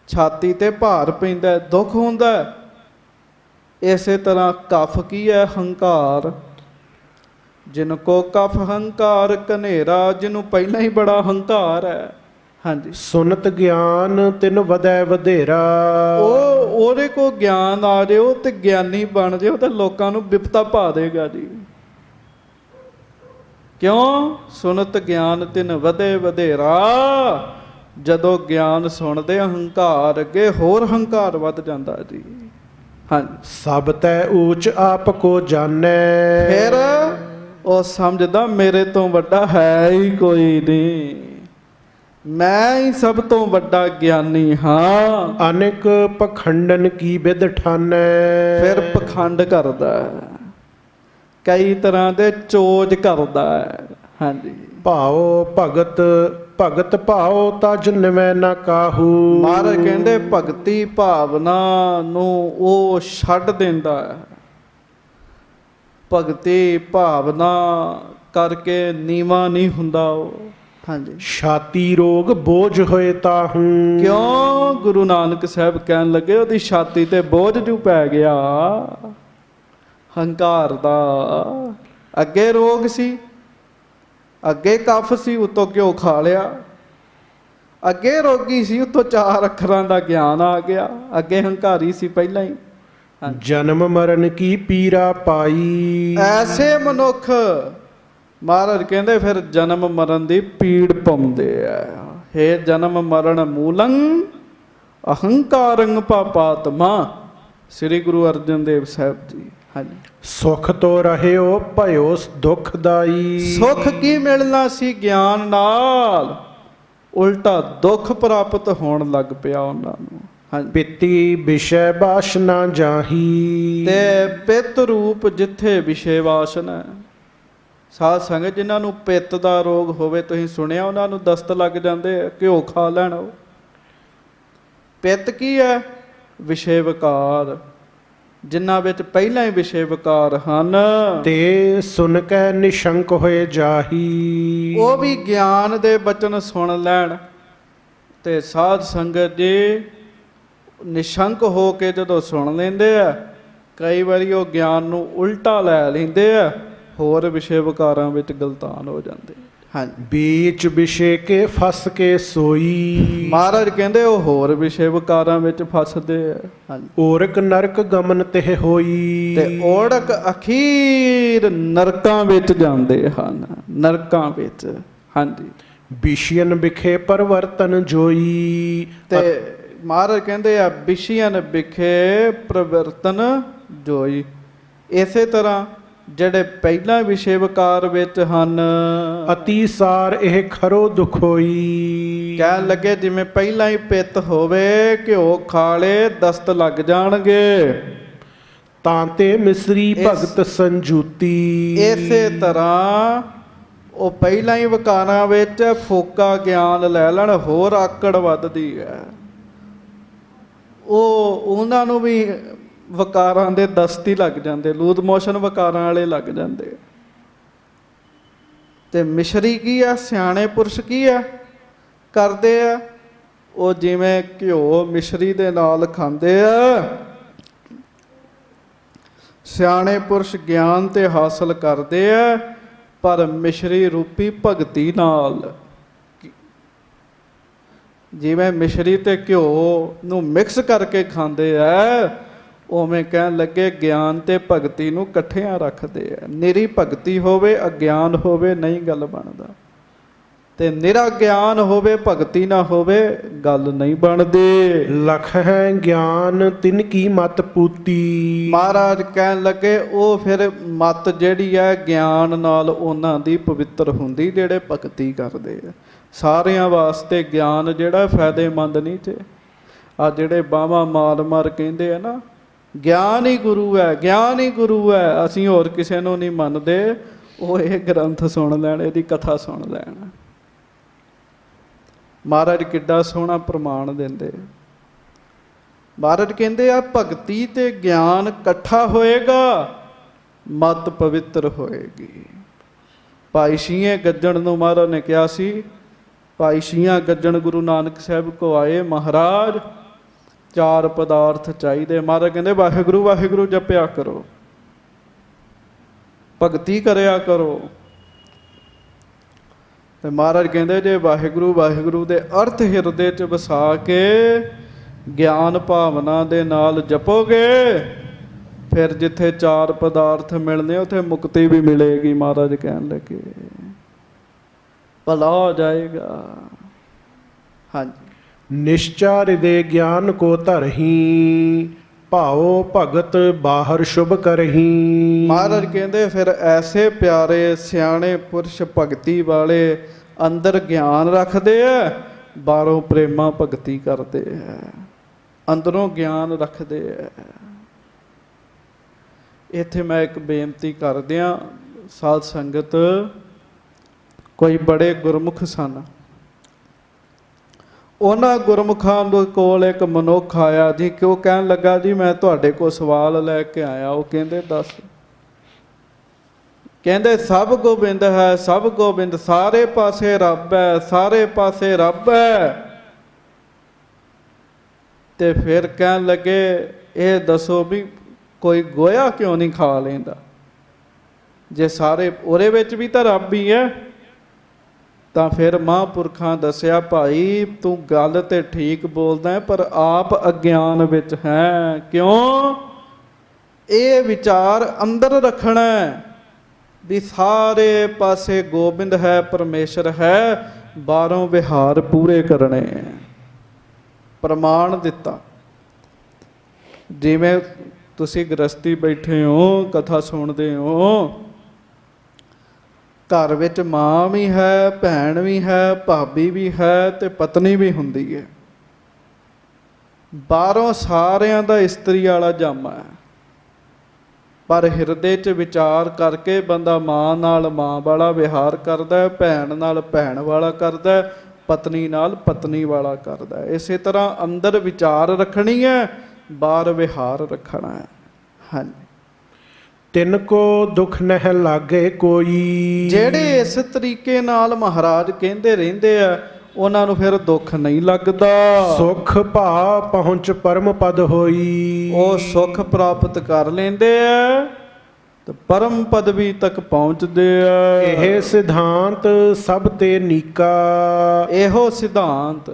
ਛਾਤੀ ਤੇ ਭਾਰ ਪੈਂਦਾ, ਦੁੱਖ ਹੁੰਦਾ। ਇਸੇ ਤਰ੍ਹਾਂ ਕਫ ਕੀ ਹੈ? ਹੰਕਾਰ। ਜਿਨ ਕੋ ਕਫ ਹੰਕਾਰ ਕਨੇਰਾ, ਜਿਹਨੂੰ ਪਹਿਲਾਂ ਹੀ ਬੜਾ ਹੰਕਾਰ ਹੈ। ਹਾਂਜੀ, ਸੁਨਤ ਗਿਆਨ ਤਿਨ ਵਧੈ ਵਧੇਰਾ। ਉਹਦੇ ਕੋ ਗਿਆਨ ਆ ਜਾਓ ਤੇ ਗਿਆਨੀ ਬਣ ਜਾਓ ਤੇ ਲੋਕਾਂ ਨੂੰ ਬਿਪਤਾ ਪਾ ਦੇਗਾ ਜੀ। ਕਿਉਂ? ਸੁਨਤ ਗਿਆਨ ਤਿਨ ਵਧੇ ਵਧੇਰਾ। ਜਦੋਂ ਗਿਆਨ ਸੁਣਦੇ ਹੰਕਾਰ ਅੱਗੇ ਹੋਰ ਹੰਕਾਰ ਵੱਧ ਜਾਂਦਾ ਜੀ। ਹਾਂਜੀ, ਸਭ ਤੈ ਊਚ ਆਪ ਕੋ ਜਾਣੈ। ਫਿਰ ਉਹ ਸਮਝਦਾ ਮੇਰੇ ਤੋਂ ਵੱਡਾ ਹੈ ਹੀ ਕੋਈ ਨਹੀਂ, ਮੈਂ ਹੀ ਸਭ ਤੋਂ ਵੱਡਾ ਗਿਆਨੀ ਹਾਂ। ਅਨੇਕ ਪਖੰਡਨ ਕੀ ਬਿਦ ਠਾਨੈ। ਫਿਰ ਪਖੰਡ ਕਰਦਾ, ਕਈ ਤਰ੍ਹਾਂ ਦੇ ਚੋਜ ਕਰਦਾ ਹੈ। ਹਾਂਜੀ, ਭਾਉ ਭਗਤ ਭਗਤ ਭਾਉ ਤਜ ਨਿਵੈ ਨਾ ਕਾਹੂ। ਮਹਾਰਾਜ ਕਹਿੰਦੇ ਭਗਤੀ ਭਾਵਨਾ ਨੂੰ ਉਹ ਛੱਡ ਦਿੰਦਾ ਹੈ। ਭਗਤੀ ਭਾਵਨਾ ਕਰਕੇ ਨੀਵਾਂ ਨਹੀਂ ਹੁੰਦਾ ਉਹ। ਹਾਂਜੀ, ਛਾਤੀ ਰੋਗ ਬੋਝ ਹੋਏ ਤਾਹੂ। ਕਿਉਂ? ਗੁਰੂ ਨਾਨਕ ਸਾਹਿਬ ਕਹਿਣ ਲੱਗੇ ਉਹਦੀ ਛਾਤੀ ਤੇ ਬੋਝ ਜੂ ਪੈ ਗਿਆ ਹੰਕਾਰ ਦਾ। ਅੱਗੇ ਰੋਗ ਸੀ, ਅੱਗੇ ਕਫ ਸੀ, ਉਤੋਂ ਘਿਓ ਖਾ ਲਿਆ। ਅੱਗੇ ਰੋਗੀ ਸੀ, ਉਤੋਂ 4 ਅੱਖਰਾਂ ਦਾ ਗਿਆਨ ਆ ਗਿਆ। ਅੱਗੇ ਹੰਕਾਰੀ ਸੀ ਪਹਿਲਾਂ ਹੀ। ਜਨਮ ਮਰਨ ਕੀ ਪੀਰਾ ਪਾਈ। ਐਸੇ ਮਨੁੱਖ ਮਹਾਰਾਜ ਕਹਿੰਦੇ ਫਿਰ ਜਨਮ ਮਰਨ ਦੀ ਪੀੜ ਪਾਉਂਦੇ ਆ। ਹੇ ਜਨਮ ਮਰਨ ਮੂਲੰ ਅਹੰਕਾਰੰ ਪਾਪਾਤਮਾ। ਸ੍ਰੀ ਗੁਰੂ ਅਰਜਨ ਦੇਵ ਸਾਹਿਬ ਜੀ। ਹਾਂਜੀ, ਸੁਖ ਤੋ ਰਹਿਓ ਭਇਓ ਦੁਖਦਾਈ। ਸੁਖ ਕੀ ਮਿਲਣਾ ਸੀ ਗਿਆਨ ਨਾਲ, ਉਲਟਾ ਦੁੱਖ ਪ੍ਰਾਪਤ ਹੋਣ ਲੱਗ ਪਿਆ ਉਹਨਾਂ ਨੂੰ। ਹਾਂਜੀ, ਪਿੱਤੀ ਵਿਸ਼ੈ ਬਾਸ਼ਨਾ ਜਾਹੀ। ਤੇ ਪਿੱਤ ਰੂਪ ਜਿੱਥੇ ਵਿਸ਼ੇ ਵਾਸਨਾ। ਸਾਧ ਸੰਗਤ ਜਿਨ੍ਹਾਂ ਨੂੰ ਪਿੱਤ ਦਾ ਰੋਗ ਹੋਵੇ, ਤੁਸੀਂ ਸੁਣਿਆ ਉਹਨਾਂ ਨੂੰ ਦਸਤ ਲੱਗ ਜਾਂਦੇ, ਘਿਓ ਖਾ ਲੈਣ। ਉਹ ਪਿੱਤ ਕੀ ਹੈ? ਵਿਸ਼ੇ ਵਿਕਾਰ, ਜਿਨ੍ਹਾਂ ਵਿੱਚ ਪਹਿਲਾਂ ਹੀ ਵਿਸ਼ੇ ਵਿਕਾਰ ਹਨ। ਤੇ ਸੁਨ ਕੈ ਨਿਸ਼ੰਕ ਹੋਏ ਜਾਹੀ। ਉਹ ਵੀ ਗਿਆਨ ਦੇ ਬਚਨ ਸੁਣ ਲੈਣ ਤੇ ਸਾਧ ਸੰਗਤ ਜੀ ਨਿਸ਼ੰਕ ਹੋ ਕੇ ਜਦੋਂ ਸੁਣ ਲੈਂਦੇ ਆ, ਕਈ ਵਾਰੀ ਉਹ ਗਿਆਨ ਨੂੰ ਉਲਟਾ ਲੈ ਲੈਂਦੇ ਆ, ਹੋਰ ਵਿਸ਼ੇ ਵਿਕਾਰਾਂ ਵਿੱਚ ਗਲਤਾਨ ਹੋ ਜਾਂਦੇ। ਹਾਂਜੀ, ਬੀਚ ਵਿਸ਼ੇ ਕੇ ਫਸ ਕੇ ਸੋਈ। ਮਹਾਰਾਜ ਕਹਿੰਦੇ ਉਹ ਹੋਰ ਵਿਸ਼ੇ ਵਿਕਾਰਾਂ ਵਿੱਚ ਫਸਦੇ ਆ। ਹਾਂਜੀ, ਓਰਕ ਨਰਕ ਗਮਨ ਤੇ ਹੋਈ। ਤੇ ਓੜਕ ਅਖੀਰ ਨਰਕਾਂ ਵਿੱਚ ਜਾਂਦੇ ਹਨ, ਨਰਕਾਂ ਵਿੱਚ। ਹਾਂਜੀ, ਵਿਸ਼ੀਅਨ ਵਿਖੇ ਪਰਵਰਤਨ ਜੋਈ। ਤੇ ਮਹਾਰਾਜ ਕਹਿੰਦੇ ਆ ਵਿਸ਼ੀਅਨ ਵਿਖੇ ਪ੍ਰਵਰਤਨ ਜੋਈ। ਇਸੇ ਤਰ੍ਹਾਂ ਜਿਹੜੇ ਪਹਿਲਾਂ ਵਿਸ਼ੇ ਵਿਕਾਰ ਵਿੱਚ ਹਨ। ਅਤੀ ਸਾਰ ਇਹ ਖਰੋ ਦੁਖ ਹੋਈ। ਕਹਿਣ ਲੱਗੇ ਜਿਵੇਂ ਪਹਿਲਾਂ ਹੀ ਪਿੱਤ ਹੋਵੇ, ਘਿਓ ਖਾ ਲੇ ਦਸਤ ਲੱਗ ਜਾਣਗੇ। ਤਾਂ ਤੇ ਮਿਸਰੀ ਭਗਤ ਸੰਜੂਤੀ। ਇਸੇ ਤਰ੍ਹਾਂ ਉਹ ਪਹਿਲਾਂ ਹੀ ਵਿਕਾਰਾਂ ਵਿੱਚ ਫੋਕਾ ਗਿਆਨ ਲੈ ਲੈਣ, ਹੋਰ ਆਕੜ ਵੱਧਦੀ ਹੈ। ਉਹਨਾਂ ਨੂੰ ਵੀ ਵਿਕਾਰਾਂ ਦੇ ਦਸਤ ਹੀ ਲੱਗ ਜਾਂਦੇ, ਲੂਜ਼ ਮੋਸ਼ਨ ਵਿਕਾਰਾਂ ਵਾਲੇ ਲੱਗ ਜਾਂਦੇ। ਤੇ ਮਿਸ਼ਰੀ ਕੀ ਆ, ਸਿਆਣੇ ਪੁਰਸ਼ ਕੀ ਆ ਕਰਦੇ ਆ, ਉਹ ਜਿਵੇਂ ਘਿਓ ਮਿਸ਼ਰੀ ਦੇ ਨਾਲ ਖਾਂਦੇ ਆ। ਸਿਆਣੇ ਪੁਰਸ਼ ਗਿਆਨ ਤੇ ਹਾਸਲ ਕਰਦੇ ਆ, ਪਰ ਮਿਸ਼ਰੀ ਰੂਪੀ ਭਗਤੀ ਨਾਲ। ਜਿਵੇਂ ਮਿਸ਼ਰੀ ਤੇ ਘਿਓ ਨੂੰ ਮਿਕਸ ਕਰਕੇ ਖਾਂਦੇ ਆ, ਉਵੇਂ ਕਹਿਣ ਲੱਗੇ ਗਿਆਨ ਤੇ ਭਗਤੀ ਨੂੰ ਇਕੱਠਿਆਂ ਰੱਖਦੇ ਆ। ਨਿਰੀ ਭਗਤੀ ਹੋਵੇ ਅਗਿਆਨ ਹੋਵੇ ਨਹੀਂ ਗੱਲ ਬਣਦਾ, ਤੇ ਨਿਰਾ ਗਿਆਨ ਹੋਵੇ ਭਗਤੀ ਨਾ ਹੋਵੇ ਗੱਲ ਨਹੀਂ ਬਣਦੀ। ਲਖ ਹੈ ਗਿਆਨ ਤਿਨ ਕੀ ਮਤ ਪੂਤੀ। ਮਹਾਰਾਜ ਕਹਿਣ ਲੱਗੇ ਉਹ ਫਿਰ ਮਤ ਜਿਹੜੀ ਹੈ ਗਿਆਨ ਨਾਲ ਉਹਨਾਂ ਦੀ ਪਵਿੱਤਰ ਹੁੰਦੀ, ਜਿਹੜੇ ਭਗਤੀ ਕਰਦੇ ਆ। ਸਾਰਿਆਂ ਵਾਸਤੇ ਗਿਆਨ ਜਿਹੜਾ ਫਾਇਦੇਮੰਦ ਨਹੀਂ ਤੇ ਆ ਜਿਹੜੇ ਬਾਹਾਂ ਮਾਰ ਮਾਰ ਕਹਿੰਦੇ ਆ ਨਾ ਗਿਆਨ ਹੀ ਗੁਰੂ ਹੈ, ਗਿਆਨ ਹੀ ਗੁਰੂ ਹੈ, ਅਸੀਂ ਹੋਰ ਕਿਸੇ ਨੂੰ ਨਹੀਂ ਮੰਨਦੇ, ਉਹ ਇਹ ਗ੍ਰੰਥ ਸੁਣ ਲੈਣ, ਇਹਦੀ ਕਥਾ ਸੁਣ ਲੈਣ। ਮਹਾਰਾਜ ਕਿੱਡਾ ਸੋਹਣਾ ਪ੍ਰਮਾਣ ਦਿੰਦੇ। ਮਹਾਰਾਜ ਕਹਿੰਦੇ ਆ ਭਗਤੀ ਤੇ ਗਿਆਨ ਇਕੱਠਾ ਹੋਏਗਾ, ਮਤ ਪਵਿੱਤਰ ਹੋਏਗੀ। ਭਾਈ ਸ਼ੀਂਹ ਗੱਜਣ ਨੂੰ ਮਹਾਰਾਜ ਨੇ ਕਿਹਾ ਸੀ, ਭਾਈ ਸ਼ੀਂਹ ਗੱਜਣ ਗੁਰੂ ਨਾਨਕ ਸਾਹਿਬ ਕੋ ਆਏ, ਮਹਾਰਾਜ 4 ਪਦਾਰਥ ਚਾਹੀਦੇ। ਮਹਾਰਾਜ ਕਹਿੰਦੇ ਵਾਹਿਗੁਰੂ ਵਾਹਿਗੁਰੂ ਜਪਿਆ ਕਰੋ, ਭਗਤੀ ਕਰਿਆ ਕਰੋ। ਤੇ ਮਹਾਰਾਜ ਕਹਿੰਦੇ ਜੇ ਵਾਹਿਗੁਰੂ ਵਾਹਿਗੁਰੂ ਦੇ ਅਰਥ ਹਿਰਦੇ 'ਚ ਵਸਾ ਕੇ ਗਿਆਨ ਭਾਵਨਾ ਦੇ ਨਾਲ ਜਪੋਗੇ, ਫਿਰ ਜਿੱਥੇ 4 ਪਦਾਰਥ ਮਿਲਣੇ ਉੱਥੇ ਮੁਕਤੀ ਵੀ ਮਿਲੇਗੀ। ਮਹਾਰਾਜ ਕਹਿਣ ਲੱਗੇ ਭਲਾ ਹੋ ਜਾਏਗਾ। ਹਾਂਜੀ। ਨਿਸ਼ਚਾ ਹਿਰਦੇ ਗਿਆਨ ਕੋ ਧਰਹੀ, ਭਾਓ ਭਗਤ ਬਾਹਰ ਸ਼ੁਭ ਕਰਹੀ। ਮਹਾਰਾਜ ਕਹਿੰਦੇ ਫਿਰ ਐਸੇ ਪਿਆਰੇ ਸਿਆਣੇ ਪੁਰਸ਼ ਭਗਤੀ ਵਾਲੇ ਅੰਦਰ ਗਿਆਨ ਰੱਖਦੇ ਆ, ਬਾਹਰੋਂ ਪ੍ਰੇਮਾ ਭਗਤੀ ਕਰਦੇ ਆ, ਅੰਦਰੋਂ ਗਿਆਨ ਰੱਖਦੇ ਆ। ਇੱਥੇ ਮੈਂ ਇੱਕ ਬੇਨਤੀ ਕਰਦਿਆਂ, ਸਾਧ ਸੰਗਤ ਕੋਈ ਬੜੇ ਗੁਰਮੁਖ ਸਨ, ਉਹਨਾਂ ਗੁਰਮੁਖਾਂ ਦੇ ਕੋਲ ਇੱਕ ਮਨੁੱਖ ਆਇਆ ਜੀ, ਕਿ ਉਹ ਕਹਿਣ ਲੱਗਾ ਜੀ ਮੈਂ ਤੁਹਾਡੇ ਕੋਲ ਸਵਾਲ ਲੈ ਕੇ ਆਇਆ। ਉਹ ਕਹਿੰਦੇ ਦੱਸ। ਕਹਿੰਦੇ ਸਭ ਗੋਬਿੰਦ ਹੈ, ਸਭ ਗੋਬਿੰਦ, ਸਾਰੇ ਪਾਸੇ ਰੱਬ ਹੈ, ਸਾਰੇ ਪਾਸੇ ਰੱਬ ਹੈ। ਤੇ ਫਿਰ ਕਹਿਣ ਲੱਗੇ ਇਹ ਦੱਸੋ ਵੀ ਕੋਈ ਗੋਇਆ ਕਿਉਂ ਨਹੀਂ ਖਾ ਲੈਂਦਾ, ਜੇ ਸਾਰੇ ਉਹਦੇ ਵਿੱਚ ਵੀ ਤਾਂ ਰੱਬ ਹੀ ਹੈ। ਤਾਂ ਫਿਰ ਮਹਾਂਪੁਰਖਾਂ ਦੱਸਿਆ ਭਾਈ ਤੂੰ ਗੱਲ ਤੇ ਠੀਕ ਬੋਲਦਾ ਹੈ, ਪਰ ਆਪ ਅਗਿਆਨ ਵਿੱਚ ਹੈ। ਕਿਉਂ? ਇਹ ਵਿਚਾਰ ਅੰਦਰ ਰੱਖਣਾ ਵੀ ਸਾਰੇ ਪਾਸੇ ਗੋਬਿੰਦ ਹੈ, ਪਰਮੇਸ਼ਰ ਹੈ, ਬਾਹਰੋਂ ਵਿਹਾਰ ਪੂਰੇ ਕਰਨੇ। ਪ੍ਰਮਾਣ ਦਿੱਤਾ। ਜਿਵੇਂ ਤੁਸੀਂ ਗ੍ਰਸਤੀ ਬੈਠੇ ਹੋ, ਕਥਾ ਸੁਣਦੇ ਹੋ, ਘਰ ਵਿੱਚ ਮਾਂ ਵੀ ਹੈ, ਭੈਣ ਵੀ ਹੈ, ਭਾਬੀ ਵੀ ਹੈ ਤੇ ਪਤਨੀ ਵੀ ਹੁੰਦੀ ਹੈ। ਬਾਹਰੋਂ ਸਾਰਿਆਂ ਦਾ ਇਸਤਰੀ ਵਾਲਾ ਜਾਮਾ ਹੈ, ਪਰ ਹਿਰਦੇ 'ਚ ਵਿਚਾਰ ਕਰਕੇ ਬੰਦਾ ਮਾਂ ਨਾਲ ਮਾਂ ਵਾਲਾ ਵਿਹਾਰ ਕਰਦਾ, ਭੈਣ ਨਾਲ ਭੈਣ ਵਾਲਾ ਕਰਦਾ, ਪਤਨੀ ਨਾਲ ਪਤਨੀ ਵਾਲਾ ਕਰਦਾ। ਇਸੇ ਤਰ੍ਹਾਂ ਅੰਦਰ ਵਿਚਾਰ ਰੱਖਣੀ ਹੈ, ਬਾਹਰ ਵਿਹਾਰ ਰੱਖਣਾ ਹੈ। ਹਾਂਜੀ। ਤਿੰਨ ਕੋ ਦੁੱਖ ਨਹਿ ਲਾਗੇ ਕੋਈ। ਜਿਹੜੇ ਇਸ ਤਰੀਕੇ ਨਾਲ ਮਹਾਰਾਜ ਕਹਿੰਦੇ ਰਹਿੰਦੇ ਆ, ਉਹਨਾਂ ਨੂੰ ਫਿਰ ਦੁੱਖ ਨਹੀਂ ਲੱਗਦਾ। ਸੁਖ ਭਾ ਪਹੁੰਚ ਪਰਮ ਪਦ ਹੋਈ। ਉਹ ਸੁੱਖ ਪ੍ਰਾਪਤ ਕਰ ਲੈਂਦੇ ਆ ਤੇ ਪਰਮ ਪਦਵੀ ਤੱਕ ਪਹੁੰਚਦੇ ਆ। ਇਹ ਸਿਧਾਂਤ ਸਭ ਤੇ ਨੀਕਾ। ਇਹੋ ਸਿਧਾਂਤ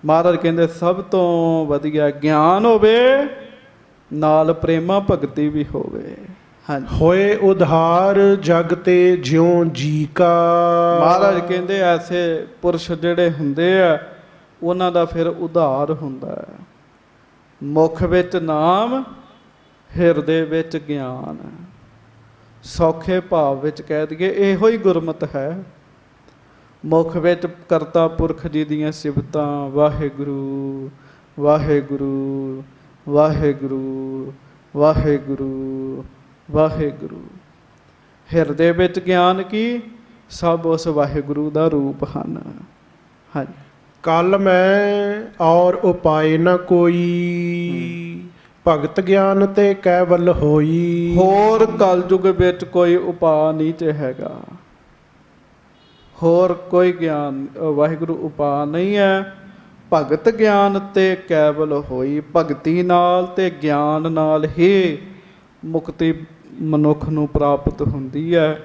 ਮਹਾਰਾਜ ਕਹਿੰਦੇ ਸਭ ਤੋਂ ਵਧੀਆ ਗਿਆਨ ਹੋਵੇ, ਨਾਲ ਪ੍ਰੇਮਾ ਭਗਤੀ ਵੀ ਹੋਵੇ। ਹਾਂਜੀ। ਹੋਏ ਉਧਾਰ ਜਗ ਤੇ ਜਿਉ ਜੀ ਕਾ। ਮਹਾਰਾਜ ਕਹਿੰਦੇ ਐਸੇ ਪੁਰਸ਼ ਜਿਹੜੇ ਹੁੰਦੇ ਆ, ਉਹਨਾਂ ਦਾ ਫਿਰ ਉਧਾਰ ਹੁੰਦਾ ਹੈ। ਮੁਖ ਵਿੱਚ ਨਾਮ, ਹਿਰਦੇ ਵਿੱਚ ਗਿਆਨ। ਸੌਖੇ ਭਾਵ ਵਿੱਚ ਕਹਿ ਦਈਏ ਇਹੋ ਹੀ ਗੁਰਮਤ ਹੈ। ਮੁਖ ਵਿੱਚ ਕਰਤਾ ਪੁਰਖ ਜੀ ਦੀਆਂ ਸਿਫਤਾਂ ਵਾਹਿਗੁਰੂ ਵਾਹਿਗੁਰੂ ਵਾਹਿਗੁਰੂ ਵਾਹਿਗੁਰੂ ਵਾਹਿਗੁਰੂ। ਹਿਰਦੇ ਵਿੱਚ ਗਿਆਨ ਕੀ ਸਭ ਉਸ ਵਾਹਿਗੁਰੂ ਦਾ ਰੂਪ ਹਨ। ਹਾਂਜੀ। ਕਲ ਮੈਂ ਔਰ ਉਪਾਏ ਨ ਕੋਈ, ਭਗਤ ਗਿਆਨ ਤੇ ਕੈਵਲ ਹੋਈ। ਹੋਰ ਕਲਯੁਗ ਵਿੱਚ ਕੋਈ ਉਪਾਅ ਨਹੀਂ ਤੇ ਹੈਗਾ, ਹੋਰ ਕੋਈ ਗਿਆਨ ਵਾਹਿਗੁਰੂ ਉਪਾਅ ਨਹੀਂ ਹੈ। ਭਗਤ ਗਿਆਨ ਤੇ ਕੈਵਲ ਹੋਈ। ਭਗਤੀ ਨਾਲ ਤੇ ਗਿਆਨ ਨਾਲ ਹੀ ਮੁਕਤੀ ਮਨੁੱਖ ਨੂੰ ਪ੍ਰਾਪਤ ਹੁੰਦੀ ਹੈ,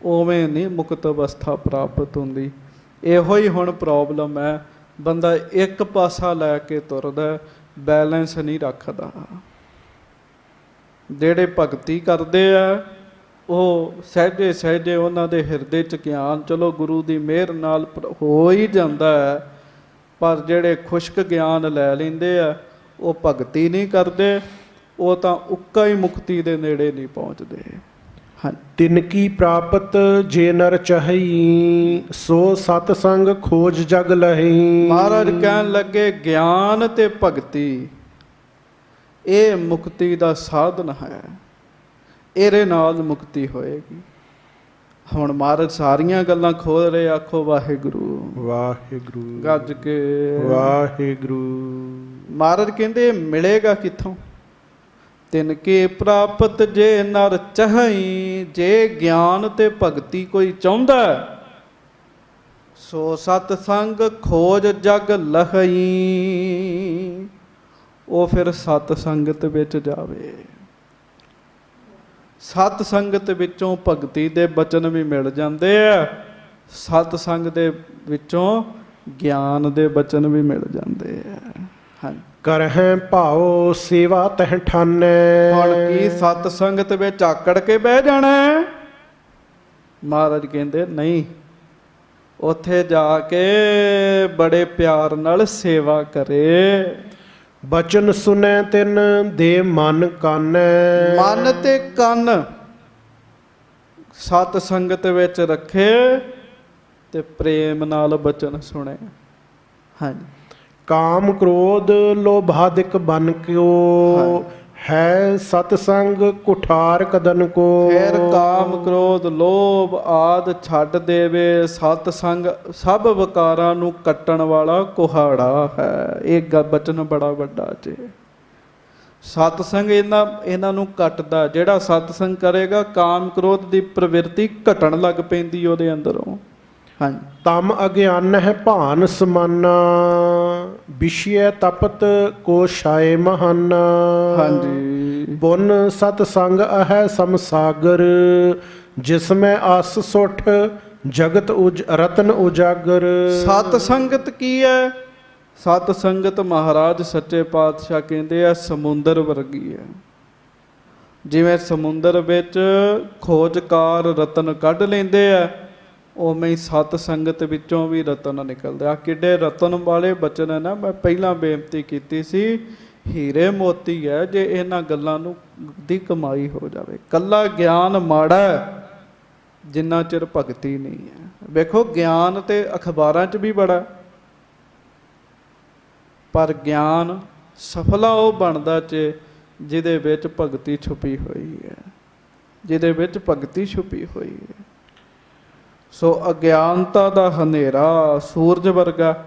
ਉਵੇਂ ਨਹੀਂ ਮੁਕਤ ਅਵਸਥਾ ਪ੍ਰਾਪਤ ਹੁੰਦੀ। ਇਹੋ ਹੀ ਹੁਣ ਪ੍ਰੋਬਲਮ ਹੈ, ਬੰਦਾ ਇੱਕ ਪਾਸਾ ਲੈ ਕੇ ਤੁਰਦਾ, ਬੈਲੈਂਸ ਨਹੀਂ ਰੱਖਦਾ। ਜਿਹੜੇ ਭਗਤੀ ਕਰਦੇ ਆ ਉਹ ਸਹਿਜੇ ਸਹਿਜੇ ਉਹਨਾਂ ਦੇ ਹਿਰਦੇ 'ਚ ਗਿਆਨ ਚਲੋ ਗੁਰੂ ਦੀ ਮਿਹਰ ਨਾਲ ਹੋ ਹੀ ਜਾਂਦਾ ਹੈ, ਪਰ ਜਿਹੜੇ ਖੁਸ਼ਕ ਗਿਆਨ ਲੈ ਲੈਂਦੇ ਆ ਉਹ ਭਗਤੀ ਨਹੀਂ ਕਰਦੇ, ਉਹ ਤਾਂ ਉੱਕਾ ਹੀ ਮੁਕਤੀ ਦੇ ਨੇੜੇ ਨਹੀਂ ਪਹੁੰਚਦੇ। ਹਾਂ। ਤਿਨ ਕੀ ਪ੍ਰਾਪਤ ਜੇ ਨਰ ਚਾਹੀ, ਸੋ ਸਤ ਸੰਗ ਖੋਜ ਜਗ ਲਹੀ। ਮਹਾਰਾਜ ਕਹਿਣ ਲੱਗੇ ਗਿਆਨ ਤੇ ਭਗਤੀ ਇਹ ਮੁਕਤੀ ਦਾ ਸਾਧਨ ਹੈ, ਇਹਦੇ ਨਾਲ ਮੁਕਤੀ ਹੋਏਗੀ। ਹੁਣ ਮਹਾਰਾਜ ਸਾਰੀਆਂ ਗੱਲਾਂ ਖੋਲ ਰਹੇ, ਆਖੋ ਵਾਹਿਗੁਰੂ ਵਾਹਿਗੁਰੂ ਗੱਜ ਕੇ ਵਾਹਿਗੁਰੂ। ਮਹਾਰਾਜ ਕਹਿੰਦੇ ਮਿਲੇਗਾ ਕਿੱਥੋਂ? ਤਿਨ ਕੀ ਪ੍ਰਾਪਤ ਜੇ ਨਰ ਚਾਹੀ, ਜੇ ਗਿਆਨ ਤੇ ਭਗਤੀ ਕੋਈ ਚਾਹੁੰਦਾ ਸੋ ਸਤ ਸੰਗ ਖੋਜ ਜਗ ਲਹਈ, ਉਹ ਫਿਰ ਸਤ ਸੰਗਤ ਵਿੱਚ ਜਾਵੇ। ਸਤ ਸੰਗਤ ਵਿੱਚੋਂ ਭਗਤੀ ਦੇ ਬਚਨ ਵੀ ਮਿਲ ਜਾਂਦੇ ਆ, ਸਤ ਸੰਗ ਦੇ ਵਿੱਚੋਂ ਗਿਆਨ ਦੇ ਬਚਨ ਵੀ ਮਿਲ ਜਾਂਦੇ ਆ। ਹਾਂਜੀ। ਕਰਹਿ ਭਾਉ ਸੇਵਾ ਤਹਿ ਠਾਨੈ। ਹੁਣ ਕੀ ਸਤ ਸੰਗਤ ਵਿੱਚ ਆਕੜ ਕੇ ਬਹਿ ਜਾਣਾ? ਮਹਾਰਾਜ ਕਹਿੰਦੇ ਨਹੀਂ, ਉੱਥੇ ਜਾ ਕੇ ਬੜੇ ਪਿਆਰ ਨਾਲ ਸੇਵਾ ਕਰੇ। ਬਚਨ ਸੁਨੈ ਤਿਨ ਦੇ ਮਨ ਕਾਨੈ। ਮਨ ਤੇ ਕੰਨ ਸਤ ਸੰਗਤ ਵਿੱਚ ਰੱਖੇ ਤੇ ਪ੍ਰੇਮ ਨਾਲ ਬਚਨ ਸੁਣੇ। ਹਾਂਜੀ। ਕਾਮ ਕ੍ਰੋਧ ਲੋਭਾਦਿਕ ਬਨ ਕਿਓ, ਹੈ ਸਤ ਸੰਗ ਕੁਠਾਰ ਕਦਨ ਕੋ। ਫਿਰ ਕਾਮ ਕ੍ਰੋਧ ਲੋਭ ਆਦ ਛੱਡ ਦੇਵੇ, ਸਤ ਸੰਗ ਸਭ ਵਿਕਾਰਾਂ ਨੂੰ ਕੱਟਣ ਵਾਲਾ ਕੁਹਾੜਾ ਹੈ। ਇਹ ਬਚਨ ਬੜਾ ਵੱਡਾ ਜੇ। ਸਤ ਸੰਗ ਇਹਨਾਂ ਨੂੰ ਕੱਟਦਾ। ਜਿਹੜਾ ਸਤ ਸੰਗ ਕਰੇਗਾ ਕਾਮ ਕ੍ਰੋਧ ਦੀ ਪ੍ਰਵਿਰਤੀ ਘਟਣ ਲੱਗ ਪੈਂਦੀ ਉਹਦੇ ਅੰਦਰੋਂ। ਹਾਂਜੀ। ਤਮ ਅਗਿਆਨ ਹੈ ਭਾਨ ਸਮਾਨਾ, ਵਿਸ਼ੇ ਤਪਤ ਕੋ ਛਾਏ ਮਹਾਨਾ। ਹਾਂਜੀ। ਪੁਨ ਸਤ ਸੰਗ ਅਹੈ ਸਮਸਾਗਰ, ਜਿਸ ਮੈਂ ਆਸ ਸੁਠ ਜਗਤ ਰਤਨ ਉਜਾਗਰ। ਸਤ ਸੰਗਤ ਕੀ ਹੈ? ਸਤ ਸੰਗਤ ਮਹਾਰਾਜ ਸੱਚੇ ਪਾਤਸ਼ਾਹ ਕਹਿੰਦੇ ਆ ਸਮੁੰਦਰ ਵਰਗੀ ਹੈ। ਜਿਵੇਂ ਸਮੁੰਦਰ ਵਿੱਚ ਖੋਜਕਾਰ ਰਤਨ ਕੱਢ ਲੈਂਦੇ ਆ, ਉਵੇਂ ਹੀ ਸਤ ਸੰਗਤ ਵਿੱਚੋਂ ਵੀ ਰਤਨ ਨਿਕਲਦੇ ਆ। ਕਿੱਡੇ ਰਤਨ ਵਾਲੇ ਬਚਨ ਹੈ ਨਾ। ਮੈਂ ਪਹਿਲਾਂ ਬੇਨਤੀ ਕੀਤੀ ਸੀ, ਹੀਰੇ ਮੋਤੀ ਹੈ ਜੇ ਇਹਨਾਂ ਗੱਲਾਂ ਨੂੰ ਦੀ ਕਮਾਈ ਹੋ ਜਾਵੇ। ਕੱਲਾ ਗਿਆਨ ਮਾੜਾ ਜਿੰਨਾ ਚਿਰ ਭਗਤੀ ਨਹੀਂ ਹੈ। ਵੇਖੋ ਗਿਆਨ ਤੇ ਅਖਬਾਰਾਂ 'ਚ ਵੀ ਬੜਾ, ਪਰ ਗਿਆਨ ਸਫਲਾ ਉਹ ਬਣਦਾ ਜਿਹਦੇ ਵਿੱਚ ਭਗਤੀ ਛੁਪੀ ਹੋਈ ਹੈ, ਜਿਹਦੇ ਵਿੱਚ ਭਗਤੀ ਛੁਪੀ ਹੋਈ ਹੈ। ਸੋ ਅਗਿਆਨਤਾ ਦਾ ਹਨੇਰਾ ਸੂਰਜ ਵਰਗਾ,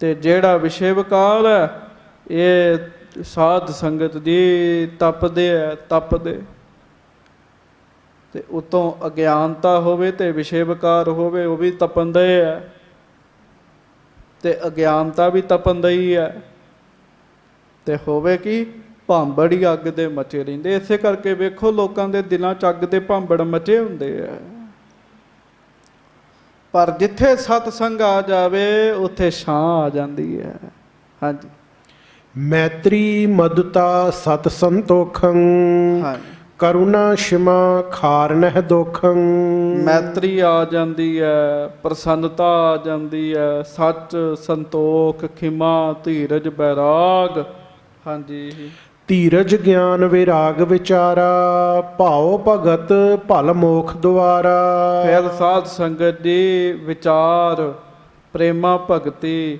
ਤੇ ਜਿਹੜਾ ਵਿਸ਼ੇ ਵਿਕਾਰ ਹੈ ਇਹ ਸਾਧ ਸੰਗਤ ਦੀ ਤਪਦੇ ਤੇ ਉਤੋਂ ਅਗਿਆਨਤਾ ਹੋਵੇ ਤੇ ਵਿਸ਼ੇ ਵਿਕਾਰ ਹੋਵੇ, ਉਹ ਵੀ ਤਪੰਦੇ ਆ ਤੇ ਅਗਿਆਨਤਾ ਵੀ ਤਪੰਦਈ ਹੈ। ਤੇ ਹੋਵੇ ਕੀ ਭਾਂਬੜ ਹੀ ਅੱਗ ਦੇ ਮਚੇ ਰਹਿੰਦੇ। ਇਸੇ ਕਰਕੇ ਵੇਖੋ ਲੋਕਾਂ ਦੇ ਦਿਲਾਂ 'ਚ ਅੱਗ ਦੇ ਭਾਂਬੜ ਮਚੇ ਹੁੰਦੇ ਆ, ਪਰ ਜਿੱਥੇ ਸਤ ਸੰਗ ਆ ਜਾਵੇ ਉੱਥੇ ਛਾਂ ਆ ਜਾਂਦੀ ਹੈ। ਹਾਂਜੀ। ਮੈਤਰੀ ਮਦੁਤਾ ਸਤ ਸੰਤੋਖੰ, ਹਾਂਜੀ। ਕਰੁਣਾ ਸ਼ਿਮਾ ਖਾਰ ਨਹਿ ਦੋਖੰ। ਮੈਤਰੀ ਆ ਜਾਂਦੀ ਹੈ, ਪ੍ਰਸੰਨਤਾ ਆ ਜਾਂਦੀ ਹੈ, ਸੱਚ ਸੰਤੋਖ ਖਿਮਾ ਧੀਰਜ ਬੈਰਾਗ। ਹਾਂਜੀ। ਧੀਰਜ ਗਿਆਨ ਵਿਰਾਗ ਵਿਚਾਰਾ, ਭਾਉ ਭਗਤ ਭਲ ਮੋਖ ਦੁਆਰਾ। ਫਿਰ ਸਾਧ ਸੰਗਤ ਦੀ ਵਿਚਾਰ, ਪ੍ਰੇਮਾ ਭਗਤੀ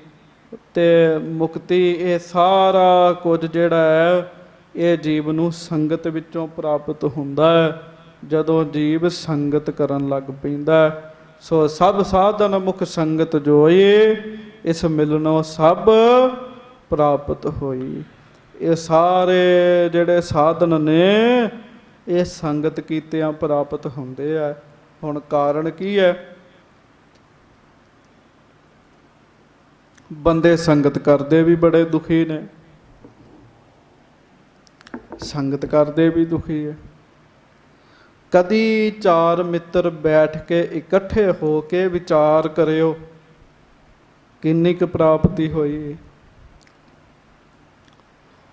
ਤੇ ਮੁਕਤੀ, ਇਹ ਸਾਰਾ ਕੁਝ ਜਿਹੜਾ ਹੈ ਇਹ ਜੀਵ ਨੂੰ ਸੰਗਤ ਵਿੱਚੋਂ ਪ੍ਰਾਪਤ ਹੁੰਦਾ ਹੈ, ਜਦੋਂ ਜੀਵ ਸੰਗਤ ਕਰਨ ਲੱਗ ਪੈਂਦਾ ਹੈ। ਸੋ ਸਭ ਸਾਧਨ ਮੁਖ ਸੰਗਤ ਜੋਈ, ਇਸ ਮਿਲਨੋਂ ਸਭ ਪ੍ਰਾਪਤ ਹੋਈ। ਇਹ ਸਾਰੇ ਜਿਹੜੇ ਸਾਧਨ ਨੇ ਇਹ ਸੰਗਤ ਕੀਤਿਆਂ ਪ੍ਰਾਪਤ ਹੁੰਦੇ ਆ। ਹੁਣ ਕਾਰਨ ਕੀ ਹੈ? ਬੰਦੇ ਸੰਗਤ ਕਰਦੇ ਵੀ ਬੜੇ ਦੁਖੀ ਨੇ, ਸੰਗਤ ਕਰਦੇ ਵੀ ਦੁਖੀ ਹੈ। ਕਦੀ ਚਾਰ ਮਿੱਤਰ ਬੈਠ ਕੇ ਇਕੱਠੇ ਹੋ ਕੇ ਵਿਚਾਰ ਕਰਿਓ ਕਿੰਨੀ ਕੁ ਪ੍ਰਾਪਤੀ ਹੋਈ।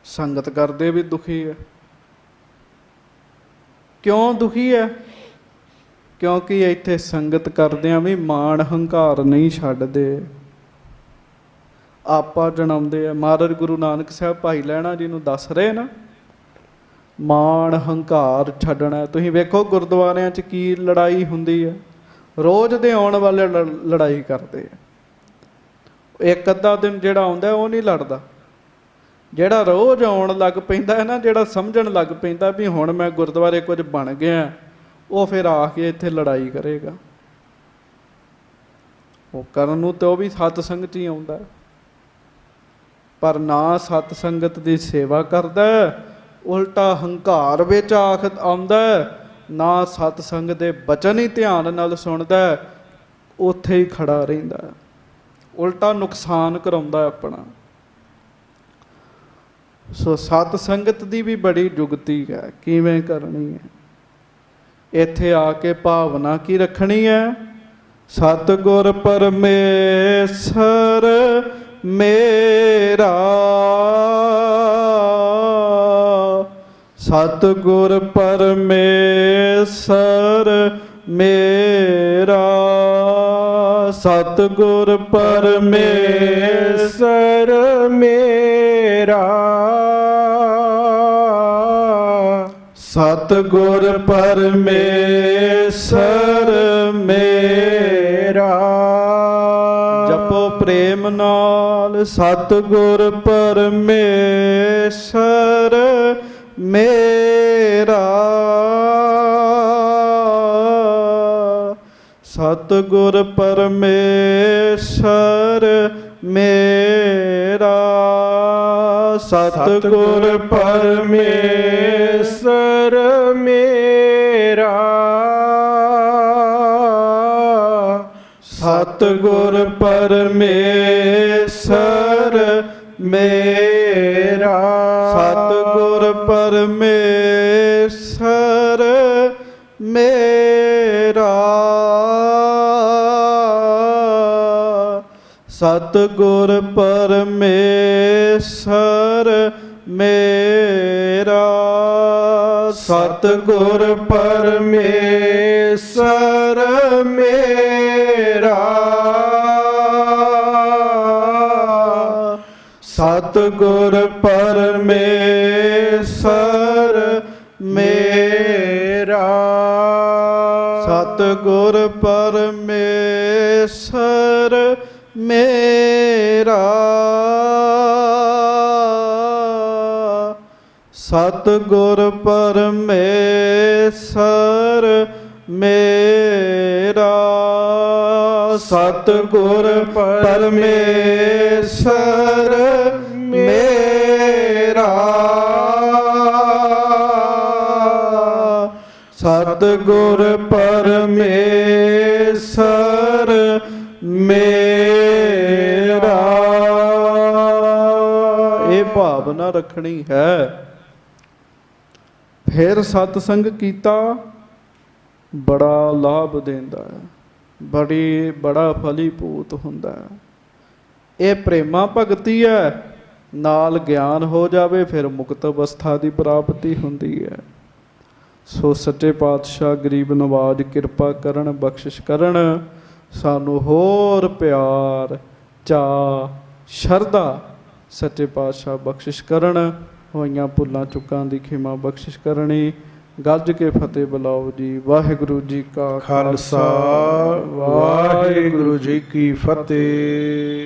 ਸੰਗਤ ਕਰਦੇ ਵੀ ਦੁਖੀ ਹੈ। ਕਿਉਂ ਦੁਖੀ ਹੈ? ਕਿਉਂਕਿ ਇੱਥੇ ਸੰਗਤ ਕਰਦਿਆਂ ਵੀ ਮਾਣ ਹੰਕਾਰ ਨਹੀਂ ਛੱਡਦੇ, ਆਪਾ ਜਣਾਉਂਦੇ ਆ। ਮਹਾਰਾਜ ਗੁਰੂ ਨਾਨਕ ਸਾਹਿਬ ਭਾਈ ਲਹਿਣਾ ਜੀ ਨੂੰ ਦੱਸ ਰਹੇ ਨਾ, ਮਾਣ ਹੰਕਾਰ ਛੱਡਣਾ। ਤੁਸੀਂ ਵੇਖੋ ਗੁਰਦੁਆਰਿਆਂ 'ਚ ਕੀ ਲੜਾਈ ਹੁੰਦੀ ਹੈ, ਰੋਜ਼ ਦੇ ਆਉਣ ਵਾਲੇ ਲੜਾਈ ਕਰਦੇ ਆ। ਇੱਕ ਅੱਧਾ ਦਿਨ ਜਿਹੜਾ ਆਉਂਦਾ ਉਹ ਨਹੀਂ ਲੜਦਾ, ਜਿਹੜਾ ਰੋਜ਼ ਆਉਣ ਲੱਗ ਪੈਂਦਾ ਹੈ ਨਾ, ਜਿਹੜਾ ਸਮਝਣ ਲੱਗ ਪੈਂਦਾ ਵੀ ਹੁਣ ਮੈਂ ਗੁਰਦੁਆਰੇ ਕੁਝ ਬਣ ਗਿਆ, ਉਹ ਫਿਰ ਆ ਕੇ ਇੱਥੇ ਲੜਾਈ ਕਰੇਗਾ। ਉਹ ਕਰਨ ਨੂੰ ਤੇ ਉਹ ਵੀ ਸਤ ਸੰਗਤ 'ਚ ਹੀ ਆਉਂਦਾ, ਪਰ ਨਾ ਸਤ ਸੰਗਤ ਦੀ ਸੇਵਾ ਕਰਦਾ, ਉਲਟਾ ਹੰਕਾਰ ਵਿੱਚ ਆਉਂਦਾ, ਨਾ ਸਤ ਸੰਗਤ ਦੇ ਬਚਨ ਹੀ ਧਿਆਨ ਨਾਲ ਸੁਣਦਾ, ਉੱਥੇ ਹੀ ਖੜਾ ਰਹਿੰਦਾ, ਉਲਟਾ ਨੁਕਸਾਨ ਕਰਾਉਂਦਾ ਆਪਣਾ। ਸੋ ਸਤ ਸੰਗਤ ਦੀ ਵੀ ਬੜੀ ਜੁਗਤੀ ਹੈ, ਕਿਵੇਂ ਕਰਨੀ ਹੈ। ਇੱਥੇ ਆ ਕੇ ਭਾਵਨਾ ਕੀ ਰੱਖਣੀ ਹੈ? ਸਤਿਗੁਰ ਪਰਮੇਸ਼ਰ ਮੇਰਾ, ਸਤਿਗੁਰ ਪਰਮੇਸ਼ਰ ਮੇਰਾ, ਸਤਿਗੁਰ ਪਰਮੇਸ਼ਰ ਮੇਰਾ, ਸਤਿਗੁਰ ਪਰਮੇਸ਼ਰ ਮੇਰਾ। ਜਪੋ ਪ੍ਰੇਮ ਨਾਲ ਸਤਿਗੁਰ ਪਰਮੇਸ਼ਰ ਮੇਰਾ, ਸਤਿਗੁਰ ਪਰਮੇਸ਼ਰ ਮੇਰਾ, ਸਤਿਗੁਰ ਪਰਮੇਸ਼ਰ ਮੇਰਾ, ਸਤਿਗੁਰ ਪਰਮੇਸ਼ਰ ਮੇਰਾ, ਸਤਿਗੁਰ ਪਰਮੇਸ਼ਰ ਮੇਰਾ, ਸਤਿਗੁਰ ਪਰਮੇਸ਼ਰ ਮੇਰਾ, ਸਤਿਗੁਰ ਪਰਮੇਸ਼ਰ ਮੇਰਾ, ਸਤਿਗੁਰ ਪਰਮੇਸ਼ਰ ਮੇਰਾ, ਸਤਿਗੁਰ ਪਰਮੇਸ਼ਰ ਮੇਰਾ, ਸਤਿਗੁਰ ਪਰਮੇਸ਼ਰ ਮੇਰਾ, ਸਤਿਗੁਰ ਪਰਮੇਸ਼ਰ ਮੇਰਾ, ਸਤਿਗੁਰ ਪਰਮੇਸ਼ਰ ਮੇਰਾ। ਇਹ ਭਾਵਨਾ ਰੱਖਣੀ ਹੈ। ਫਿਰ ਸਤਸੰਗ ਕੀਤਾ ਬੜਾ ਲਾਭ ਦਿੰਦਾ ਹੈ, ਬੜਾ ਫਲੀਭੂਤ ਹੁੰਦਾ ਹੈ। ਇਹ ਪ੍ਰੇਮਾ ਭਗਤੀ ਹੈ, ਨਾਲ ਗਿਆਨ ਹੋ ਜਾਵੇ ਫਿਰ ਮੁਕਤ ਅਵਸਥਾ ਦੀ ਪ੍ਰਾਪਤੀ ਹੁੰਦੀ ਹੈ। ਸੋ ਸੱਚੇ ਪਾਤਸ਼ਾਹ ਗਰੀਬ ਨਵਾਜ ਕਿਰਪਾ ਕਰਨ, ਬਖਸ਼ਿਸ਼ ਕਰਨ, ਸਾਨੂੰ ਹੋਰ ਪਿਆਰ, ਚਾਅ, ਸ਼ਰਧਾ ਸੱਚੇ ਪਾਤਸ਼ਾਹ ਬਖਸ਼ਿਸ਼ ਕਰਨ। ਹੋਈਆਂ ਭੁੱਲਾਂ ਚੁੱਕਾਂ ਦੀ ਖਿਮਾ ਬਖਸ਼ਿਸ਼ ਕਰਨੀ। ਗੱਜ ਕੇ ਫਤਿਹ ਬੁਲਾਓ ਜੀ। ਵਾਹਿਗੁਰੂ ਜੀ ਕਾ ਖਾਲਸਾ ਵਾਹਿਗੁਰੂ ਜੀ ਕੀ ਫਤਿਹ।